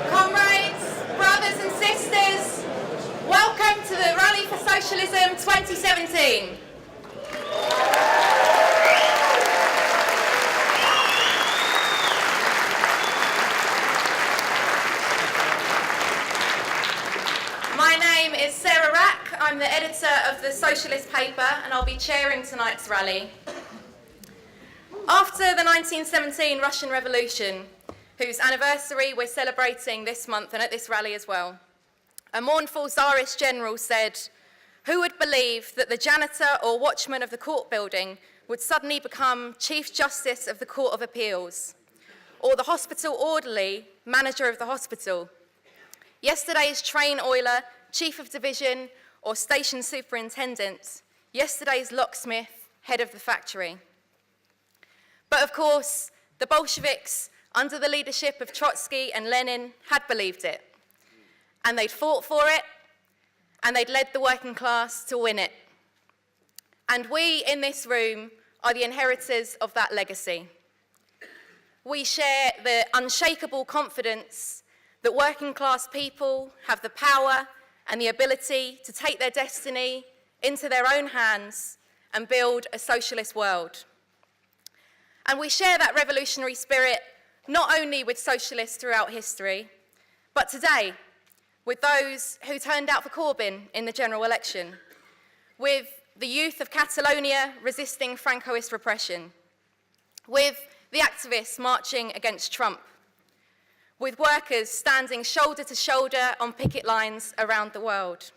Comrades, brothers and sisters, welcome to the Rally for Socialism 2017. My name is Sarah Rack. I'm the editor of the Socialist paper and I'll be chairing tonight's rally. After the 1917 Russian Revolution, whose anniversary we're celebrating this month and at this rally as well, a mournful Tsarist general said, "Who would believe that the janitor or watchman of the court building would suddenly become Chief Justice of the Court of Appeals, or the hospital orderly, manager of the hospital, yesterday's train oiler, chief of division, or station superintendent, yesterday's locksmith, head of the factory." But of course, the Bolsheviks, under the leadership of Trotsky and Lenin, had believed it. And they'd fought for it, and they'd led the working class to win it. And we in this room are the inheritors of that legacy. We share the unshakable confidence that working class people have the power and the ability to take their destiny into their own hands and build a socialist world. And we share that revolutionary spirit not only with socialists throughout history, but today with those who turned out for Corbyn in the general election, with the youth of Catalonia resisting Francoist repression, with the activists marching against Trump, with workers standing shoulder to shoulder on picket lines around the world.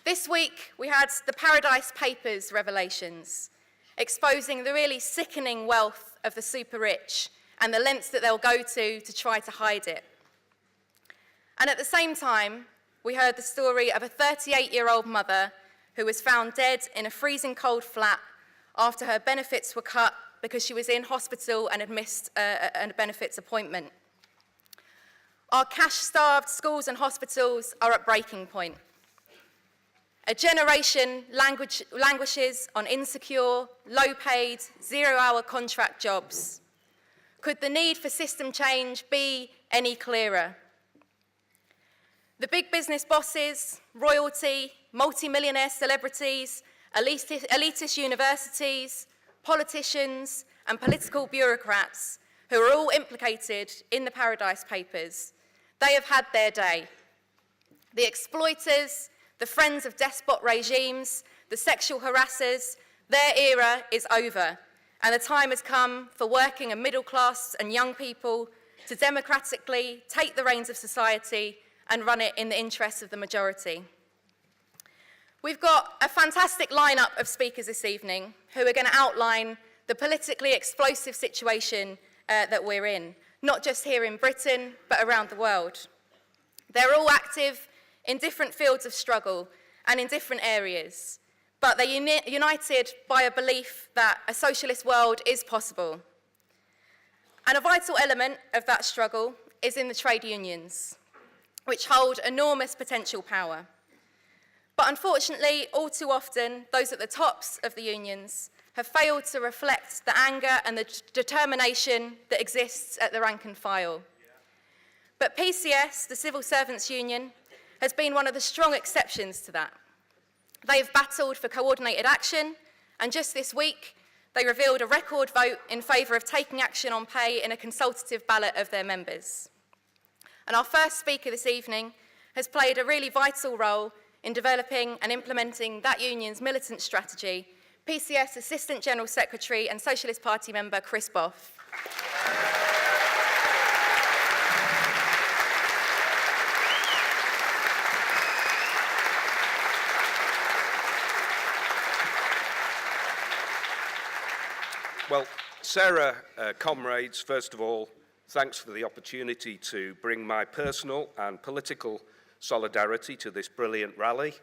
This week, we had the Paradise Papers revelations, exposing the really sickening wealth of the super rich and the lengths that they'll go to try to hide it. And at the same time, we heard the story of a 38-year-old mother who was found dead in a freezing cold flat after her benefits were cut because she was in hospital and had missed a benefits appointment. Our cash-starved schools and hospitals are at breaking point. A generation languishes on insecure, low-paid, zero-hour contract jobs. Could the need for system change be any clearer? The big business bosses, royalty, multi-millionaire celebrities, elitist universities, politicians, and political bureaucrats who are all implicated in the Paradise Papers, they have had their day. The exploiters, the friends of despot regimes, the sexual harassers, their era is over, and the time has come for working and middle class and young people to democratically take the reins of society and run it in the interests of the majority. We've got a fantastic lineup of speakers this evening who are going to outline the politically explosive situation that we're in, not just here in Britain, but around the world. They're all active in different fields of struggle and in different areas, but they're united by a belief that a socialist world is possible. And a vital element of that struggle is in the trade unions, which hold enormous potential power. But unfortunately, all too often, those at the tops of the unions have failed to reflect the anger and the determination that exists at the rank and file. But PCS, the Civil Servants Union, has been one of the strong exceptions to that. They've battled for coordinated action, and just this week, they revealed a record vote in favour of taking action on pay in a consultative ballot of their members. And our first speaker this evening has played a really vital role in developing and implementing that union's militant strategy, PCS Assistant General Secretary and Socialist Party member Chris Baugh. Well, Sarah, comrades, first of all, thanks for the opportunity to bring my personal and political solidarity to this brilliant rally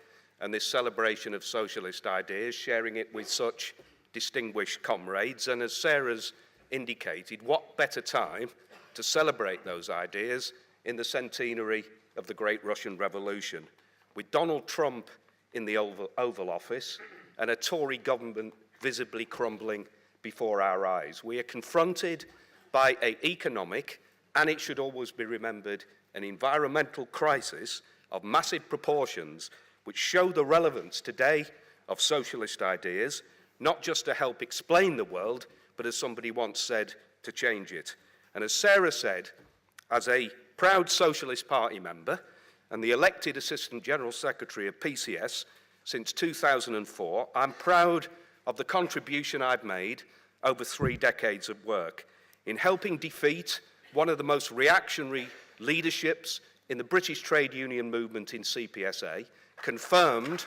and this celebration of socialist ideas, sharing it with such distinguished comrades. And as Sarah's indicated, what better time to celebrate those ideas in the centenary of the Great Russian Revolution, with Donald Trump in the Oval Office and a Tory government visibly crumbling before our eyes. We are confronted by an economic and it should always be remembered, an environmental crisis of massive proportions which show the relevance today of socialist ideas, not just to help explain the world, but as somebody once said, to change it. And as Sarah said, as a proud Socialist Party member and the elected Assistant General Secretary of PCS since 2004, I'm proud of the contribution I've made over 3 decades of work in helping defeat one of the most reactionary leaderships in the British trade union movement in CPSA, confirmed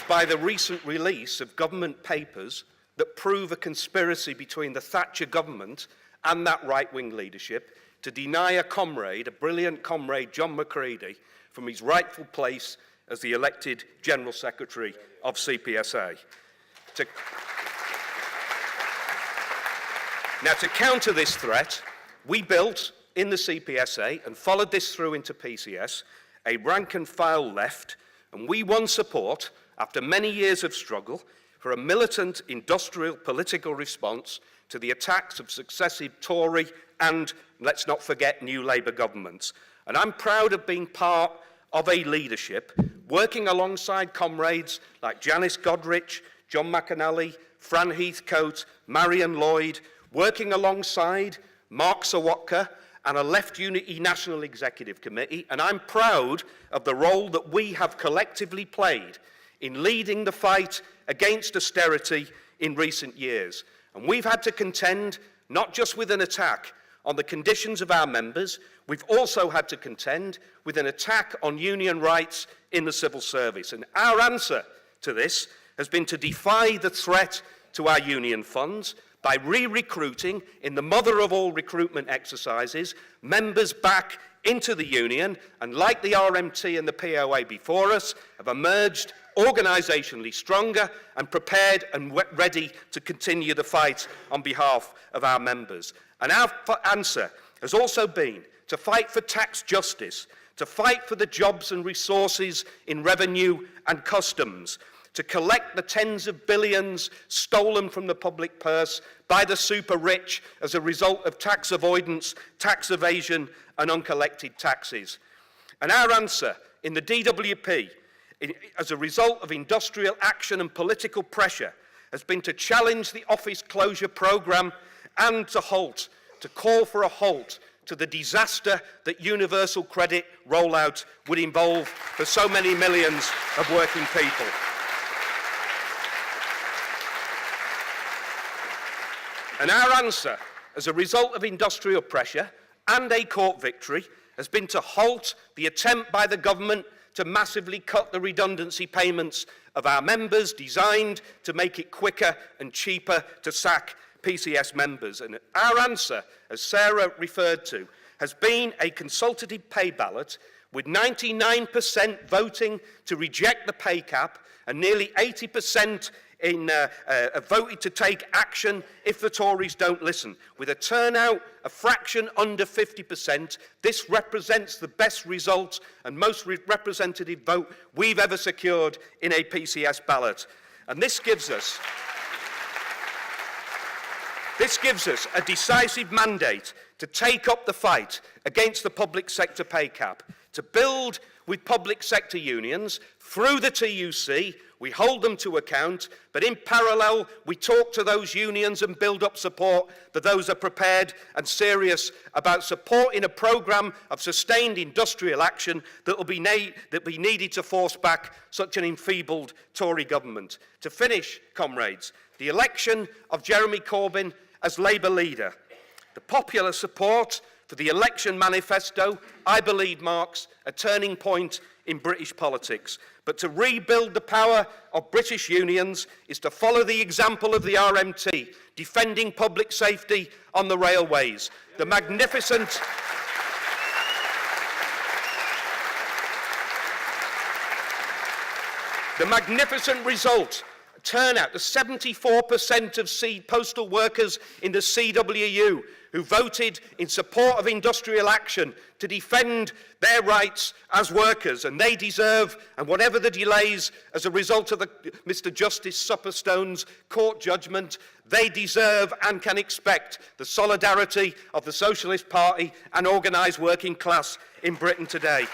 by the recent release of government papers that prove a conspiracy between the Thatcher government and that right-wing leadership to deny a comrade, a brilliant comrade, John Macready, from his rightful place as the elected General Secretary of CPSA. Now, to counter this threat, we built in the CPSA, and followed this through into PCS, a rank-and-file left, and we won support, after many years of struggle, for a militant industrial political response to the attacks of successive Tory and, let's not forget, New Labour governments. And I'm proud of being part of a leadership working alongside comrades like Janice Godrich, John McAnally, Fran Heathcote, Marion Lloyd, working alongside Mark Sawatka and a Left Unity National Executive Committee, and I'm proud of the role that we have collectively played in leading the fight against austerity in recent years. And we've had to contend not just with an attack on the conditions of our members, we've also had to contend with an attack on union rights in the civil service. And our answer to this has been to defy the threat to our union funds by re-recruiting, in the mother of all recruitment exercises, members back into the union, and like the RMT and the POA before us, have emerged organisationally stronger and prepared and ready to continue the fight on behalf of our members. And our answer has also been to fight for tax justice, to fight for the jobs and resources in revenue and customs, to collect the tens of billions stolen from the public purse by the super rich as a result of tax avoidance, tax evasion and uncollected taxes. And our answer in the DWP, as a result of industrial action and political pressure, has been to challenge the office closure programme and to call for a halt to the disaster that universal credit rollout would involve for so many millions of working people. And our answer, as a result of industrial pressure and a court victory, has been to halt the attempt by the government to massively cut the redundancy payments of our members, designed to make it quicker and cheaper to sack PCS members. And our answer, as Sarah referred to, has been a consultative pay ballot with 99% voting to reject the pay cap and nearly 80% voted to take action if the Tories don't listen. With a turnout a fraction under 50%, this represents the best result and most representative vote we've ever secured in a PCS ballot. And this gives us a decisive mandate to take up the fight against the public sector pay cap, to build with public sector unions through the TUC. We hold them to account, but in parallel, we talk to those unions and build up support for those who are prepared and serious about supporting a programme of sustained industrial action that will be needed to force back such an enfeebled Tory government. To finish, comrades, the election of Jeremy Corbyn as Labour leader, the popular support for the election manifesto, I believe, marks a turning point in British politics. But to rebuild the power of British unions is to follow the example of the RMT, defending public safety on the railways. The magnificent result turnout, the 74% of postal workers in the CWU who voted in support of industrial action to defend their rights as workers, and they deserve, and whatever the delays as a result of Mr. Justice Supperstone's court judgment, they deserve and can expect the solidarity of the Socialist Party and organised working class in Britain today.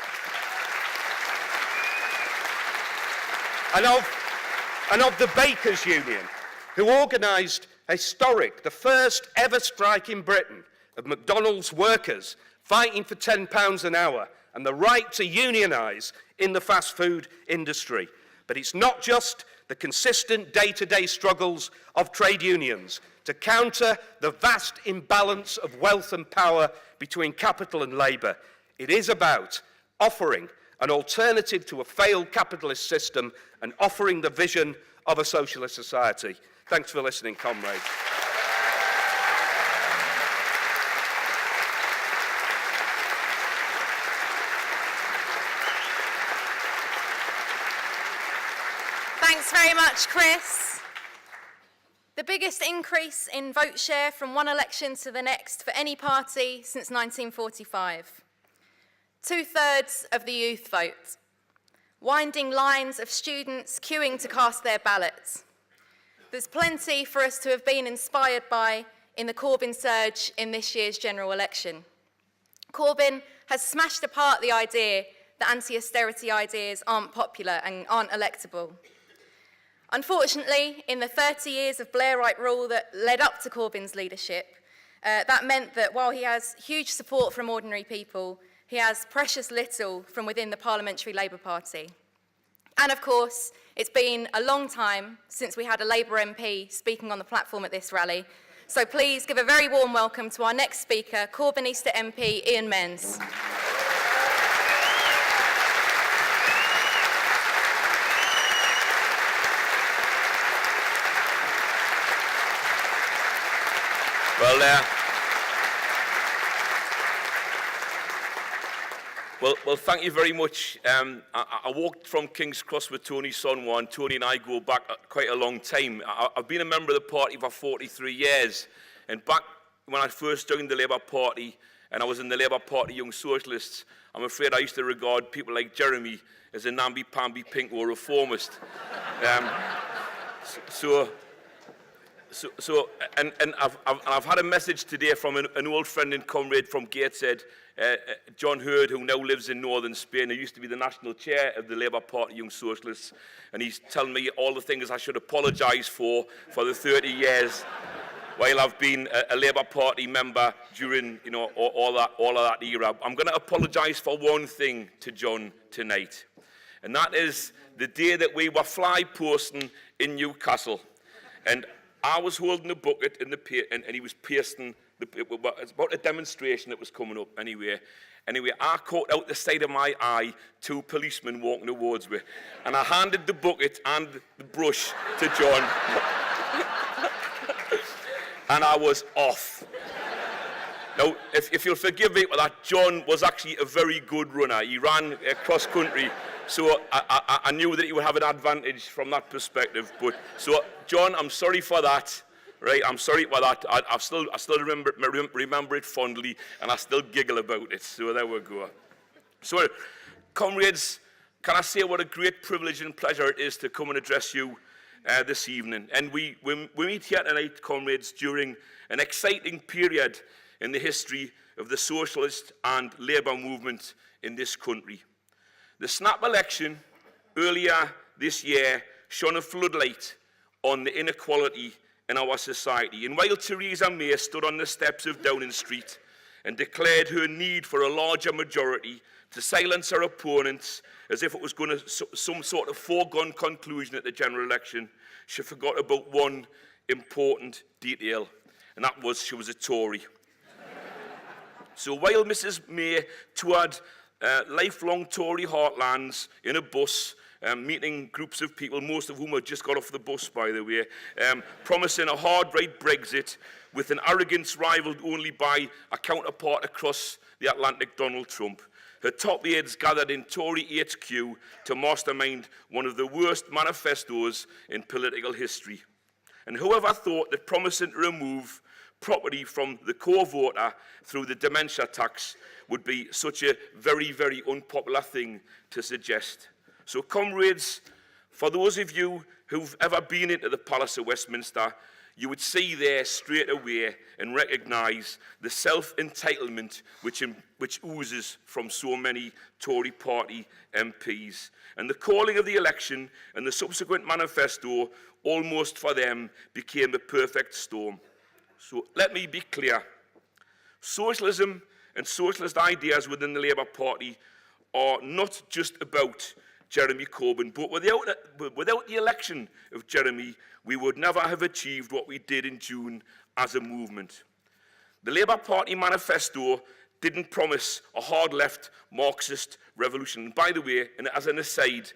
And of the Bakers Union, who organised the first ever strike in Britain of McDonald's workers fighting for £10 an hour and the right to unionise in the fast food industry. But it's not just the consistent day-to-day struggles of trade unions to counter the vast imbalance of wealth and power between capital and labour. It is about offering an alternative to a failed capitalist system and offering the vision of a socialist society. Thanks for listening, comrades. Thanks very much, Chris. The biggest increase in vote share from one election to the next for any party since 1945. 2/3 of the youth vote. Winding lines of students queuing to cast their ballots. There's plenty for us to have been inspired by in the Corbyn surge in this year's general election. Corbyn has smashed apart the idea that anti-austerity ideas aren't popular and aren't electable. Unfortunately, in the 30 years of Blairite rule that led up to Corbyn's leadership, that meant that while he has huge support from ordinary people, he has precious little from within the Parliamentary Labour Party. And of course, it's been a long time since we had a Labour MP speaking on the platform at this rally. So please give a very warm welcome to our next speaker, Corbynista MP Ian Mearns. Well, thank you very much. I walked from King's Cross with Tony Sonwa, and Tony and I go back quite a long time. I've been a member of the party for 43 years, and back when I first joined the Labour Party, and I was in the Labour Party Young Socialists, I'm afraid I used to regard people like Jeremy as a namby-pamby pinko reformist. I've had a message today from an old friend and comrade from Gateshead, John Hurd, who now lives in northern Spain, who used to be the national chair of the Labour Party Young Socialists, and he's telling me all the things I should apologise for the 30 years while I've been a Labour Party member during all of that era. I'm going to apologise for one thing to John tonight, and that is the day that we were fly posting in Newcastle, and I was holding a bucket in and he was pasting. It's about a demonstration that was coming up anyway. I caught out the side of my eye 2 policemen walking towards me, and I handed the bucket and the brush to John, and I was off. Now, if you'll forgive me for that, John was actually a very good runner. He ran cross country, so I knew that he would have an advantage from that perspective. But so, John, I'm sorry for that. Right, I'm sorry for that. I still remember it fondly, and I still giggle about it. So there we go. So, comrades, can I say what a great privilege and pleasure it is to come and address you this evening. And we meet here tonight, comrades, during an exciting period in the history of the socialist and Labour movement in this country. The snap election earlier this year shone a floodlight on the inequality in our society. And while Theresa May stood on the steps of Downing Street and declared her need for a larger majority to silence her opponents as if it was going to some sort of foregone conclusion at the general election, she forgot about one important detail, and that was she was a Tory. So while Mrs. May toured lifelong Tory heartlands in a bus, meeting groups of people, most of whom had just got off the bus, by the way, promising a hard-right Brexit with an arrogance rivalled only by a counterpart across the Atlantic, Donald Trump. her top aides gathered in Tory HQ to mastermind one of the worst manifestos in political history. And whoever thought that promising to remove property from the core voter through the dementia tax would be such a very, very unpopular thing to suggest. So, comrades, for those of you who've ever been into the Palace of Westminster, you would see there straight away and recognise the self-entitlement which oozes from so many Tory party MPs. And the calling of the election and the subsequent manifesto, almost for them, became a perfect storm. So let me be clear. Socialism and socialist ideas within the Labour Party are not just about Jeremy Corbyn, but without the election of Jeremy, we would never have achieved what we did in June as a movement. The Labour Party manifesto didn't promise a hard-left Marxist revolution. And by the way, and as an aside,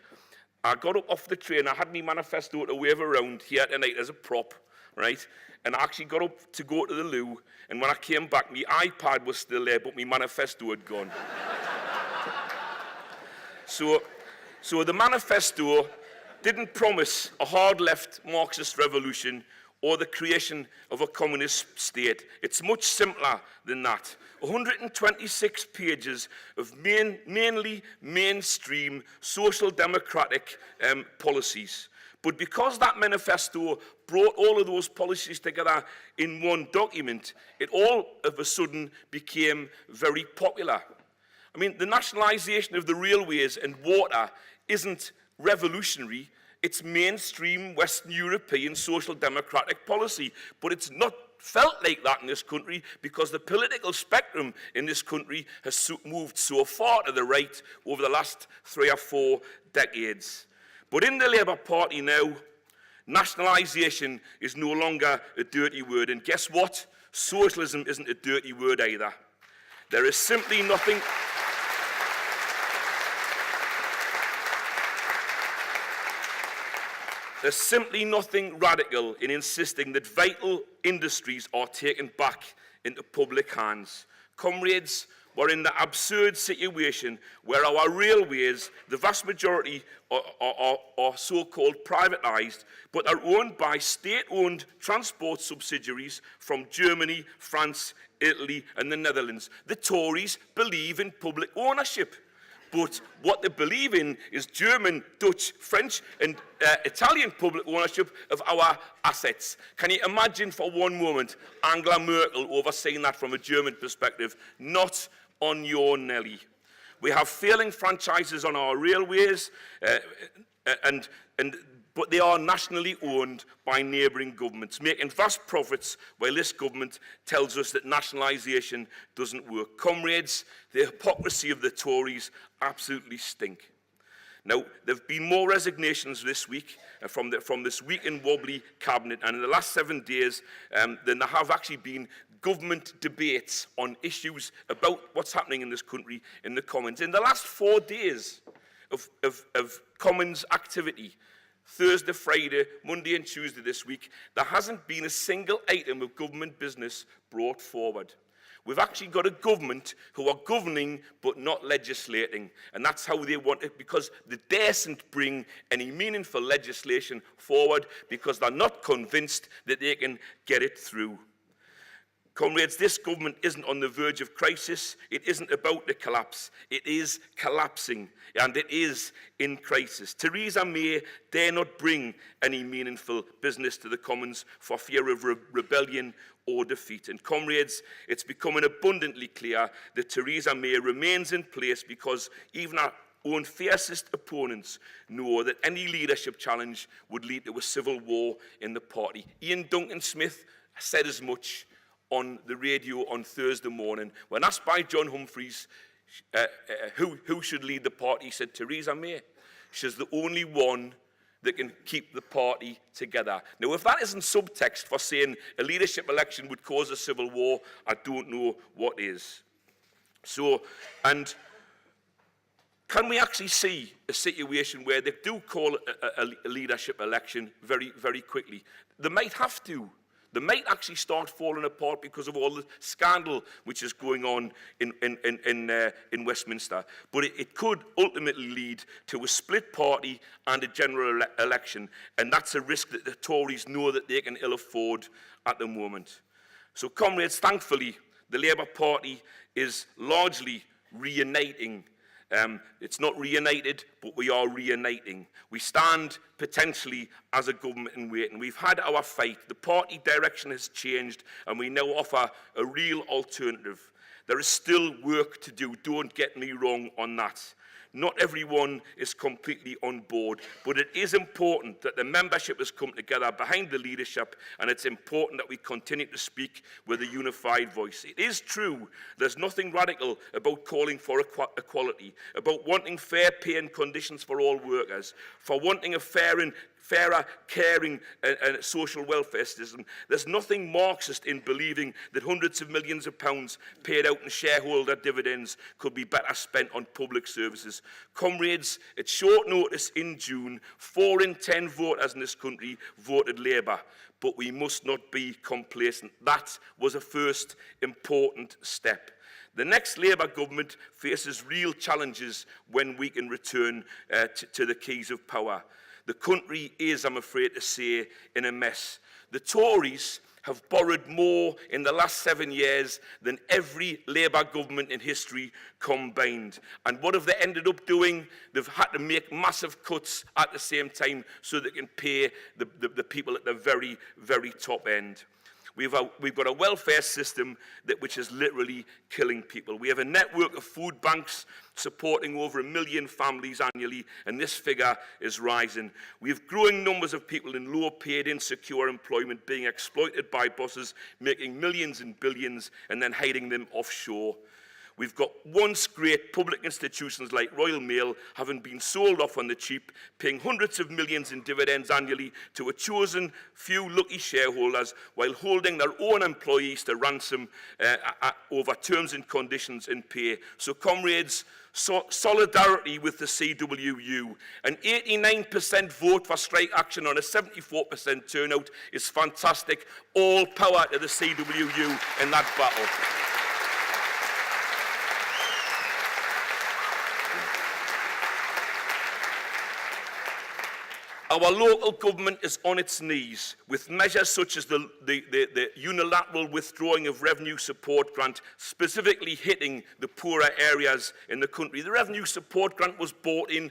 I got up off the train, I had my manifesto to wave around here tonight as a prop, right? And I actually got up to go to the loo, and when I came back, my iPad was still there, but my manifesto had gone. So the manifesto didn't promise a hard-left Marxist revolution or the creation of a communist state. It's much simpler than that. 126 pages of mainly mainstream social democratic policies. But because that manifesto brought all of those policies together in one document, it all of a sudden became very popular. I mean, the nationalisation of the railways and water isn't revolutionary. It's mainstream Western European social democratic policy. But it's not felt like that in this country because the political spectrum in this country has moved so far to the right over the last 3 or 4 decades. But in the Labour Party now, nationalisation is no longer a dirty word. And guess what? Socialism isn't a dirty word either. There is simply nothing... There's simply nothing radical in insisting that vital industries are taken back into public hands. Comrades, we're in the absurd situation where our railways, the vast majority are so-called privatised, but are owned by state-owned transport subsidiaries from Germany, France, Italy and the Netherlands. The Tories believe in public ownership. But what they believe in is German, Dutch, French and Italian public ownership of our assets. Can you imagine for one moment Angela Merkel overseeing that from a German perspective? Not on your Nelly. We have failing franchises on our railways, but they are nationally owned by neighbouring governments, making vast profits while this government tells us that nationalisation doesn't work. Comrades, the hypocrisy of the Tories absolutely stink. Now, there have been more resignations this week from this weak and wobbly cabinet, and in the last 7 days than there have actually been government debates on issues about what's happening in this country in the Commons. In the last 4 days of Commons activity, Thursday, Friday, Monday and Tuesday this week, there hasn't been a single item of government business brought forward. We've actually got a government who are governing but not legislating. And that's how they want it, because they daren't bring any meaningful legislation forward because they're not convinced that they can get it through. Comrades, this government isn't on the verge of crisis. It isn't about to collapse. It is collapsing, and it is in crisis. Theresa May dare not bring any meaningful business to the Commons for fear of rebellion or defeat. And comrades, it's becoming abundantly clear that Theresa May remains in place because even our own fiercest opponents know that any leadership challenge would lead to a civil war in the party. Ian Duncan Smith said as much on the radio on Thursday morning. When asked by John Humphreys who should lead the party, he said, Theresa May. She's the only one that can keep the party together. Now, if that isn't subtext for saying a leadership election would cause a civil war, I don't know what is. So, and can we actually see a situation where they do call a leadership election very, very quickly? They might have to. They might actually start falling apart because of all the scandal which is going on in Westminster. But it could ultimately lead to a split party and a general election. And that's a risk that the Tories know that they can ill afford at the moment. So, comrades, thankfully, the Labour Party is largely reuniting. It's not reunited, but we are reuniting. We stand potentially as a government in waiting. We've had our fight. The party direction has changed, and we now offer a real alternative. There is still work to do. Don't get me wrong on that. Not everyone is completely on board, but it is important that the membership has come together behind the leadership, and it's important that we continue to speak with a unified voice. It is true there's nothing radical about calling for equality, about wanting fair pay and conditions for all workers, for wanting a fairer, caring and social welfare system. There's nothing Marxist in believing that hundreds of millions of pounds paid out in shareholder dividends could be better spent on public services. Comrades, at short notice in June, 4 in 10 voters in this country voted Labour, but we must not be complacent. That was a first important step. The next Labour government faces real challenges when we can return to the keys of power. The country is, I'm afraid to say, in a mess. The Tories have borrowed more in the last 7 years than every Labour government in history combined. And what have they ended up doing? They've had to make massive cuts at the same time so they can pay the people at the very, very top end. We've got a welfare system which is literally killing people. We have a network of food banks supporting over 1 million families annually, and this figure is rising. We have growing numbers of people in low-paid, insecure employment being exploited by bosses, making millions and billions, and then hiding them offshore. We've got once great public institutions like Royal Mail having been sold off on the cheap, paying hundreds of millions in dividends annually to a chosen few lucky shareholders while holding their own employees to ransom over terms and conditions and pay. So, comrades, solidarity with the CWU. An 89% vote for strike action on a 74% turnout is fantastic. All power to the CWU in that battle. Our local government is on its knees with measures such as the unilateral withdrawing of revenue support grant, specifically hitting the poorer areas in the country. The revenue support grant was brought in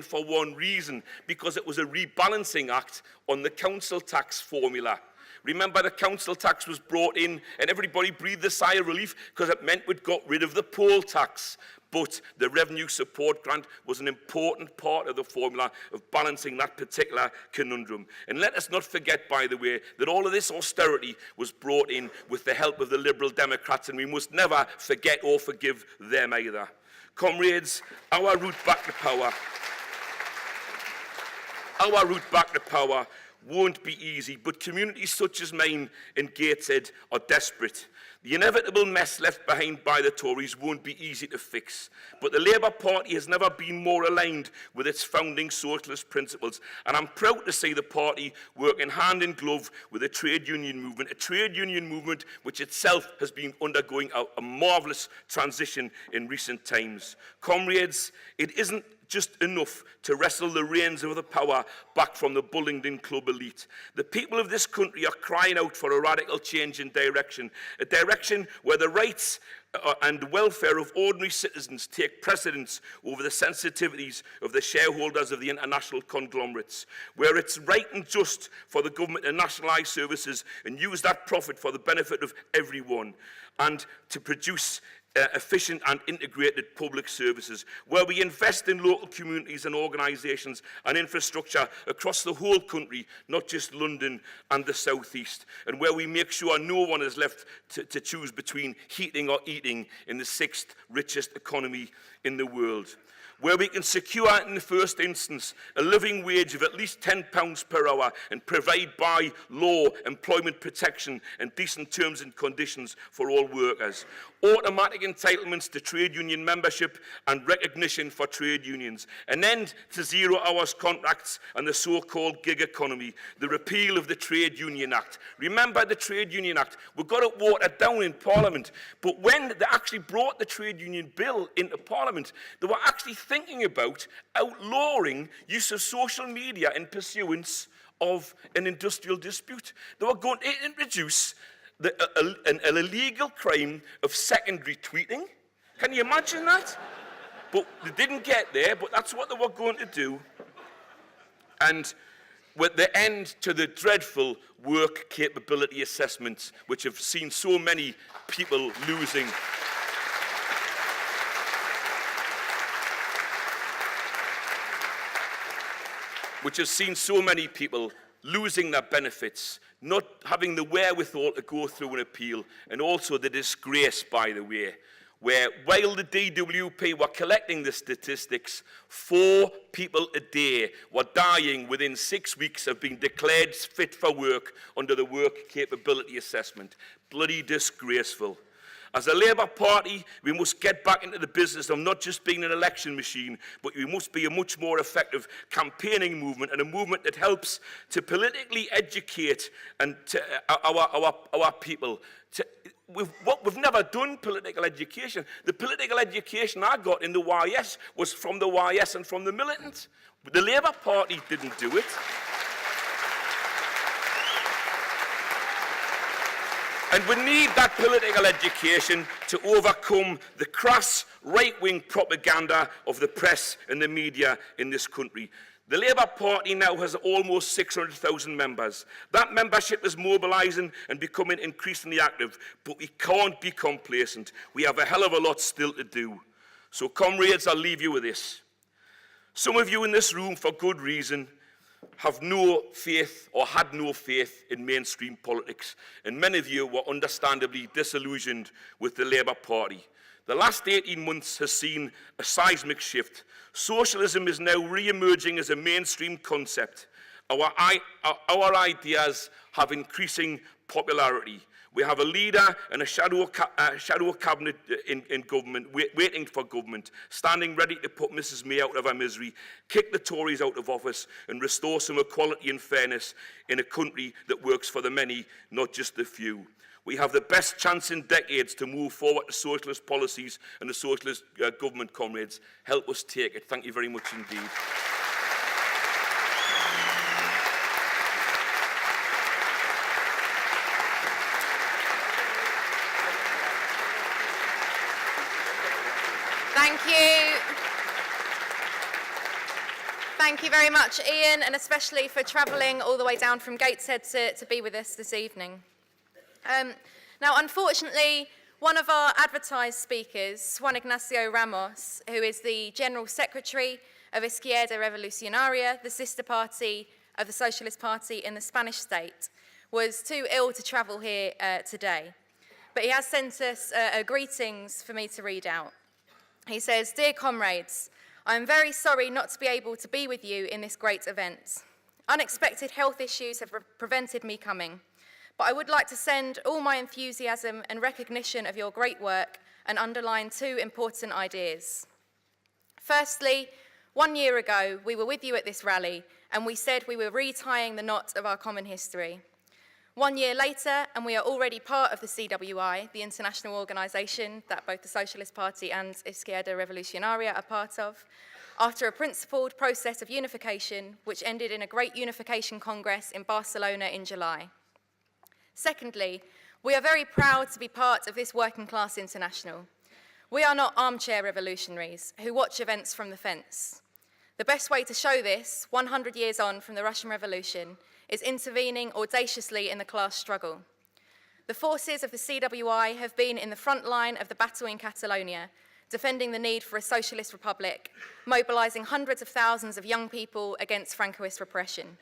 for one reason, because it was a rebalancing act on the council tax formula. Remember, the council tax was brought in and everybody breathed a sigh of relief because it meant we'd got rid of the poll tax. But the revenue support grant was an important part of the formula of balancing that particular conundrum. And let us not forget, by the way, that all of this austerity was brought in with the help of the Liberal Democrats, and we must never forget or forgive them either. Comrades, our route back to power won't be easy, but communities such as mine in Gateshead are desperate. The inevitable mess left behind by the Tories won't be easy to fix, but the Labour Party has never been more aligned with its founding socialist principles, and I'm proud to see the party working hand in glove with the trade union movement which itself has been undergoing a marvellous transition in recent times. Comrades, it isn't just enough to wrestle the reins of the power back from the Bullingdon Club elite. The people of this country are crying out for a radical change in direction, a direction where the rights and welfare of ordinary citizens take precedence over the sensitivities of the shareholders of the international conglomerates, where it's right and just for the government to nationalise services and use that profit for the benefit of everyone, and to produce efficient and integrated public services, where we invest in local communities and organisations and infrastructure across the whole country, not just London and the South East, and where we make sure no one is left to choose between heating or eating in the 6th richest economy in the world, where we can secure in the first instance a living wage of at least £10 per hour and provide by law employment protection and decent terms and conditions for all workers. automatic entitlements to trade union membership and recognition for trade unions, an end to 0 hours contracts and the so-called gig economy, the repeal of the Trade Union Act. Remember the Trade Union Act? We got it watered down in Parliament, but when they actually brought the Trade Union Bill into Parliament, they were actually thinking about outlawing use of social media in pursuance of an industrial dispute. They were going to introduce an illegal crime of secondary tweeting. Can you imagine that? But they didn't get there, but that's what they were going to do. And with the end to the dreadful work capability assessments, which have seen so many people losing. Which has seen so many people losing their benefits, not having the wherewithal to go through an appeal, and also the disgrace, by the way, where while the DWP were collecting the statistics, 4 people a day were dying within 6 weeks of being declared fit for work under the work capability assessment. Bloody disgraceful. As a Labour Party, we must get back into the business of not just being an election machine, but we must be a much more effective campaigning movement, and a movement that helps to politically educate and to our people. We've never done political education. The political education I got in the YS was from the YS and from the Militant. The Labour Party didn't do it. And we need that political education to overcome the crass right-wing propaganda of the press and the media in this country. The Labour Party now has almost 600,000 members. That membership is mobilising and becoming increasingly active, but we can't be complacent. We have a hell of a lot still to do. So, comrades, I'll leave you with this. Some of you in this room, for good reason, have no faith or had no faith in mainstream politics, and many of you were understandably disillusioned with the Labour Party. The last 18 months has seen a seismic shift. Socialism is now re-emerging as a mainstream concept. Our ideas have increasing popularity. We have a leader and a shadow cabinet in government, waiting for government, standing ready to put Mrs May out of her misery, kick the Tories out of office, and restore some equality and fairness in a country that works for the many, not just the few. We have the best chance in decades to move forward to socialist policies and the socialist government, comrades. Help us take it. Thank you very much indeed. Thank you. Thank you very much, Ian, and especially for travelling all the way down from Gateshead to be with us this evening. Now, unfortunately, one of our advertised speakers, Juan Ignacio Ramos, who is the General Secretary of Izquierda Revolucionaria, the sister party of the Socialist Party in the Spanish state, was too ill to travel here today. But he has sent us greetings for me to read out. He says, "Dear comrades, I am very sorry not to be able to be with you in this great event. Unexpected health issues have prevented me coming, but I would like to send all my enthusiasm and recognition of your great work and underline 2 important ideas. Firstly, 1 year ago, we were with you at this rally, and we said we were retying the knot of our common history. 1 year later, and we are already part of the CWI, the international organisation that both the Socialist Party and Izquierda Revolucionaria are part of, after a principled process of unification, which ended in a great unification congress in Barcelona in July. Secondly, we are very proud to be part of this working class international. We are not armchair revolutionaries who watch events from the fence. The best way to show this, 100 years on from the Russian Revolution, is intervening audaciously in the class struggle. The forces of the CWI have been in the front line of the battle in Catalonia, defending the need for a socialist republic, mobilising hundreds of thousands of young people against Francoist repression.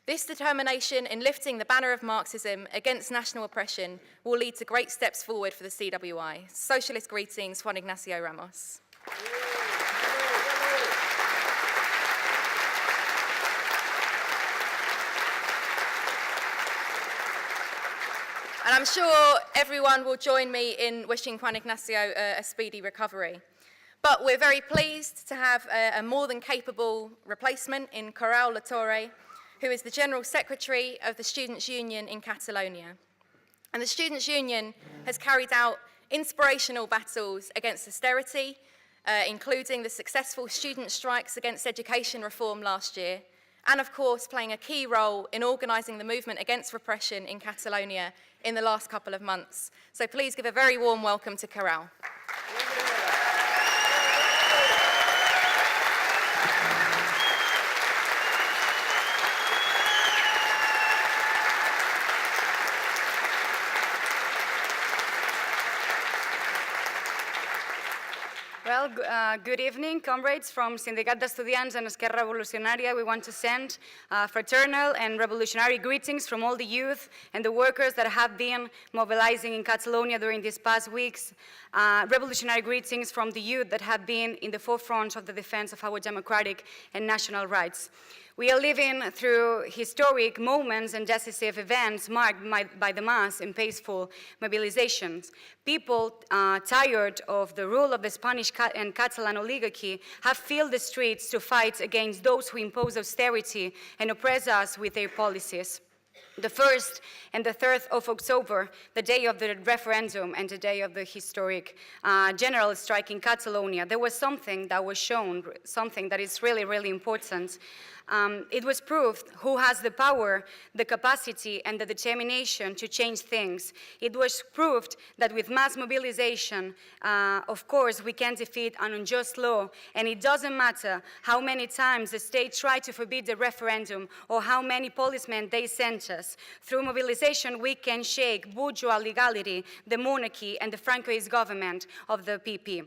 This determination in lifting the banner of Marxism against national oppression will lead to great steps forward for the CWI. Socialist greetings, Juan Ignacio Ramos." And I'm sure everyone will join me in wishing Juan Ignacio a speedy recovery. But we're very pleased to have a more than capable replacement in Coral Latorre, who is the General Secretary of the Students' Union in Catalonia. And the Students' Union has carried out inspirational battles against austerity, including the successful student strikes against education reform last year, and of course playing a key role in organising the movement against repression in Catalonia in the last couple of months. So please give a very warm welcome to Coral. Well, good evening, comrades from Sindicat d'Estudiants and Esquerra Revolucionària. We want to send fraternal and revolutionary greetings from all the youth and the workers that have been mobilizing in Catalonia during these past weeks. Revolutionary greetings from the youth that have been in the forefront of the defense of our democratic and national rights. We are living through historic moments and decisive events marked by the mass and peaceful mobilizations. People tired of the rule of the Spanish and Catalan oligarchy have filled the streets to fight against those who impose austerity and oppress us with their policies. The 1st and the 3rd of October, the day of the referendum and the day of the historic general strike in Catalonia, there was something that was shown, something that is really, really important. It was proved who has the power, the capacity, and the determination to change things. It was proved that with mass mobilization, of course, we can defeat an unjust law, and it doesn't matter how many times the state tried to forbid the referendum or how many policemen they sent us. Through mobilization, we can shake bourgeois legality, the monarchy, and the Francoist government of the PP.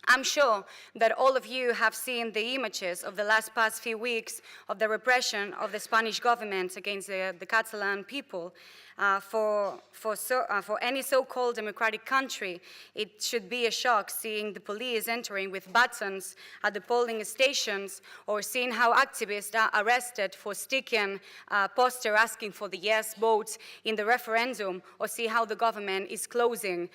I'm sure that all of you have seen the images of the past few weeks of the repression of the Spanish government against the Catalan people. For any so-called democratic country, it should be a shock seeing the police entering with batons at the polling stations, or seeing how activists are arrested for sticking a poster asking for the yes vote in the referendum, or see how the government is closing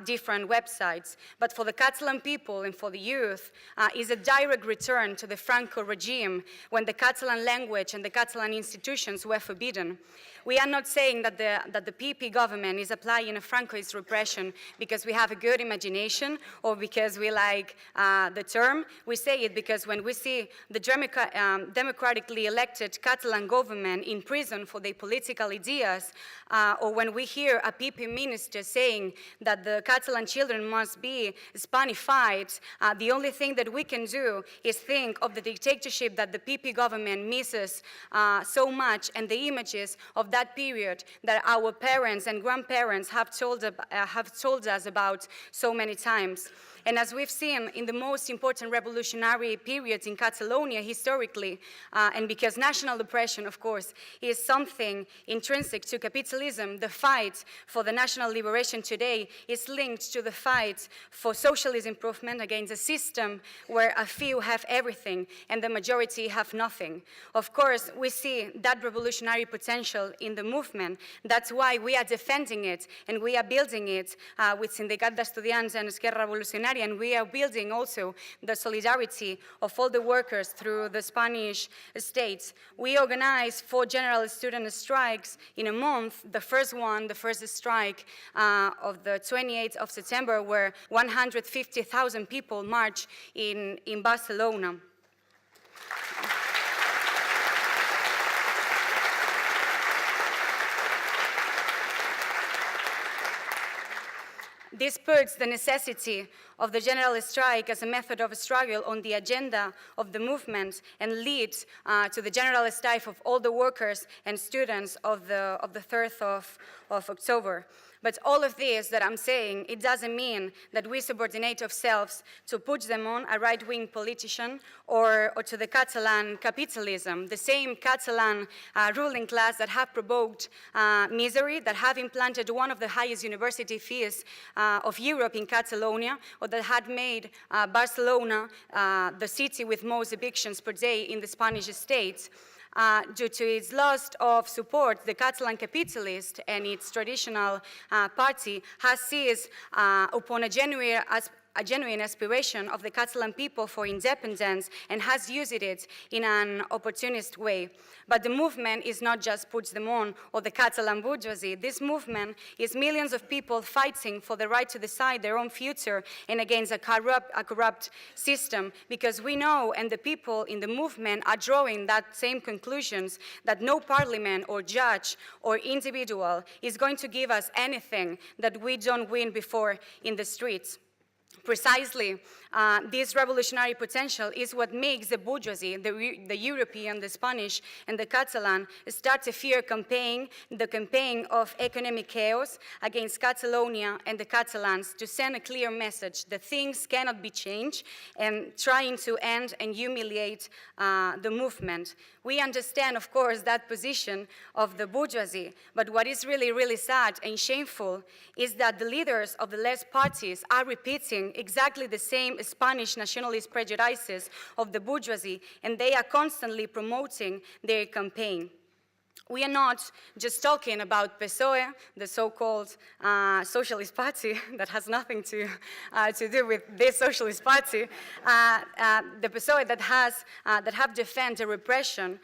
different websites. But for the Catalan people and for the youth, is a direct return to the Franco regime when the Catalan language and the Catalan institutions were forbidden. We are not saying that the PP government is applying a Francoist repression because we have a good imagination or because we like the term. We say it because when we see the democratically elected Catalan government in prison for their political ideas, or when we hear a PP minister saying that the Catalan children must be Spanified, the only thing that we can do is think of the dictatorship that the PP government misses so much, and the images of that period that our parents and grandparents have told us about so many times. And as we've seen in the most important revolutionary periods in Catalonia historically, and because national oppression, of course, is something intrinsic to capitalism, the fight for the national liberation today is linked to the fight for socialist improvement against a system where a few have everything and the majority have nothing. Of course, we see that revolutionary potential in the movement. That's why we are defending it, and we are building it with Sindicat d'Estudiants and Esquerra Revolucionària, and we are building also the solidarity of all the workers through the Spanish states. We organized 4 general student strikes in a month. The first strike of the 28th of September, where 150,000 people marched in Barcelona. This puts the necessity of the general strike as a method of struggle on the agenda of the movement and leads to the general strike of all the workers and students of the 3rd of October. But all of this that I'm saying, it doesn't mean that we subordinate ourselves to Puigdemont, a right-wing politician, or to the Catalan capitalism, the same Catalan ruling class that have provoked misery, that have implanted one of the highest university fees of Europe in Catalonia, or that had made Barcelona the city with most evictions per day in the Spanish states. due to its loss of support, the Catalan capitalist and its traditional party has seized upon a genuine aspiration of the Catalan people for independence and has used it in an opportunist way. But the movement is not just Puigdemont or the Catalan bourgeoisie. This movement is millions of people fighting for the right to decide their own future and against a corrupt system, because we know, and the people in the movement are drawing that same conclusions, that no parliament or judge or individual is going to give us anything that we don't win before in the streets. Precisely, this revolutionary potential is what makes the bourgeoisie, the European, the Spanish, and the Catalan start a fear campaign, the campaign of economic chaos against Catalonia and the Catalans, to send a clear message that things cannot be changed, and trying to end and humiliate the movement. We understand, of course, that position of the bourgeoisie, but what is really, really sad and shameful is that the leaders of the left parties are repeating exactly the same Spanish nationalist prejudices of the bourgeoisie, and they are constantly promoting their campaign. We are not just talking about PSOE, the so-called Socialist Party that has nothing to do with this Socialist Party, the PSOE that have defended repression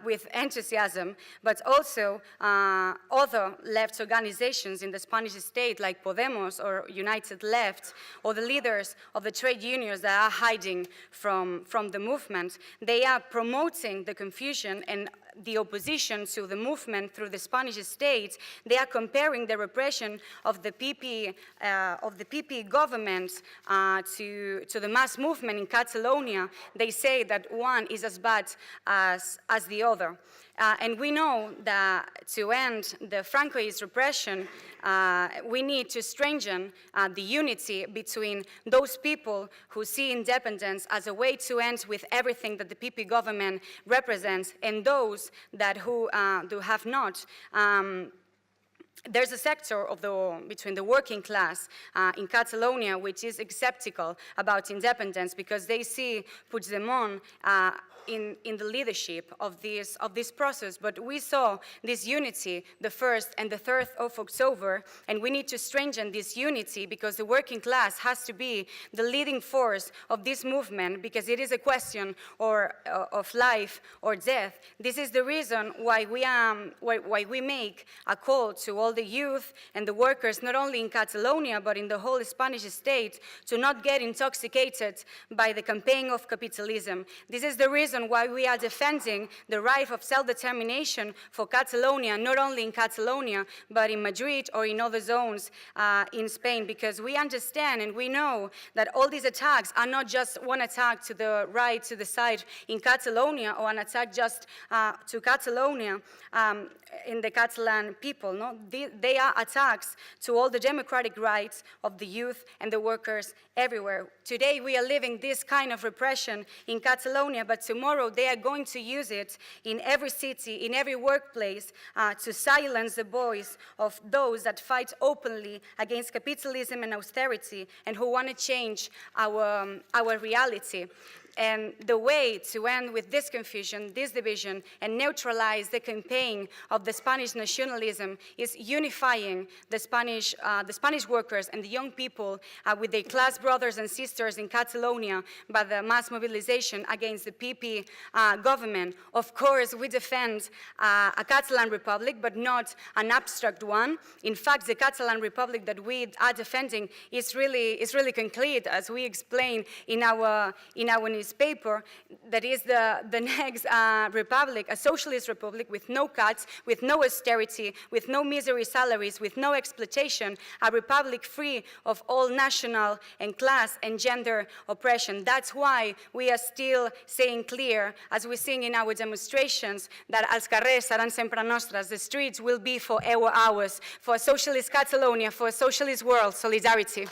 with enthusiasm, but also other left organizations in the Spanish state like Podemos or United Left, or the leaders of the trade unions that are hiding from the movement. They are promoting the confusion and the opposition to the movement through the Spanish state. They are comparing the repression of the PP government to the mass movement in Catalonia. They say that one is as bad as the other. And we know that to end the Francoist repression, we need to strengthen the unity between those people who see independence as a way to end with everything that the PP government represents, and those that who have not. There's a sector between the working class in Catalonia which is skeptical about independence, because they see Puigdemont in the leadership of this process. But we saw this unity the 1st and the 3rd of October, and we need to strengthen this unity, because the working class has to be the leading force of this movement, because it is a question of life or death. This is the reason why we make a call to all the youth and the workers, not only in Catalonia but in the whole Spanish state, to not get intoxicated by the campaign of capitalism. This is the reason why we are defending the right of self-determination for Catalonia, not only in Catalonia, but in Madrid or in other zones in Spain, because we understand and we know that all these attacks are not just one attack to the right, to the side in Catalonia, or an attack just to Catalonia in the Catalan people. No? They are attacks to all the democratic rights of the youth and the workers everywhere. Today we are living this kind of repression in Catalonia, but tomorrow they are going to use it in every city, in every workplace, to silence the voice of those that fight openly against capitalism and austerity, and who want to change our reality. And the way to end with this confusion, this division, and neutralize the campaign of the Spanish nationalism is unifying the Spanish workers and the young people with their class brothers and sisters in Catalonia by the mass mobilization against the PP government. Of course, we defend a Catalan republic, but not an abstract one. In fact, the Catalan republic that we are defending is really concrete, as we explain in our newspaper. That is the next republic, a socialist republic with no cuts, with no austerity, with no misery salaries, with no exploitation, a republic free of all national and class and gender oppression. That's why we are still saying clear, as we sing in our demonstrations, that els carrers seran sempre nostres, the streets will be forever ours, for a socialist Catalonia, for a socialist world. Solidarity.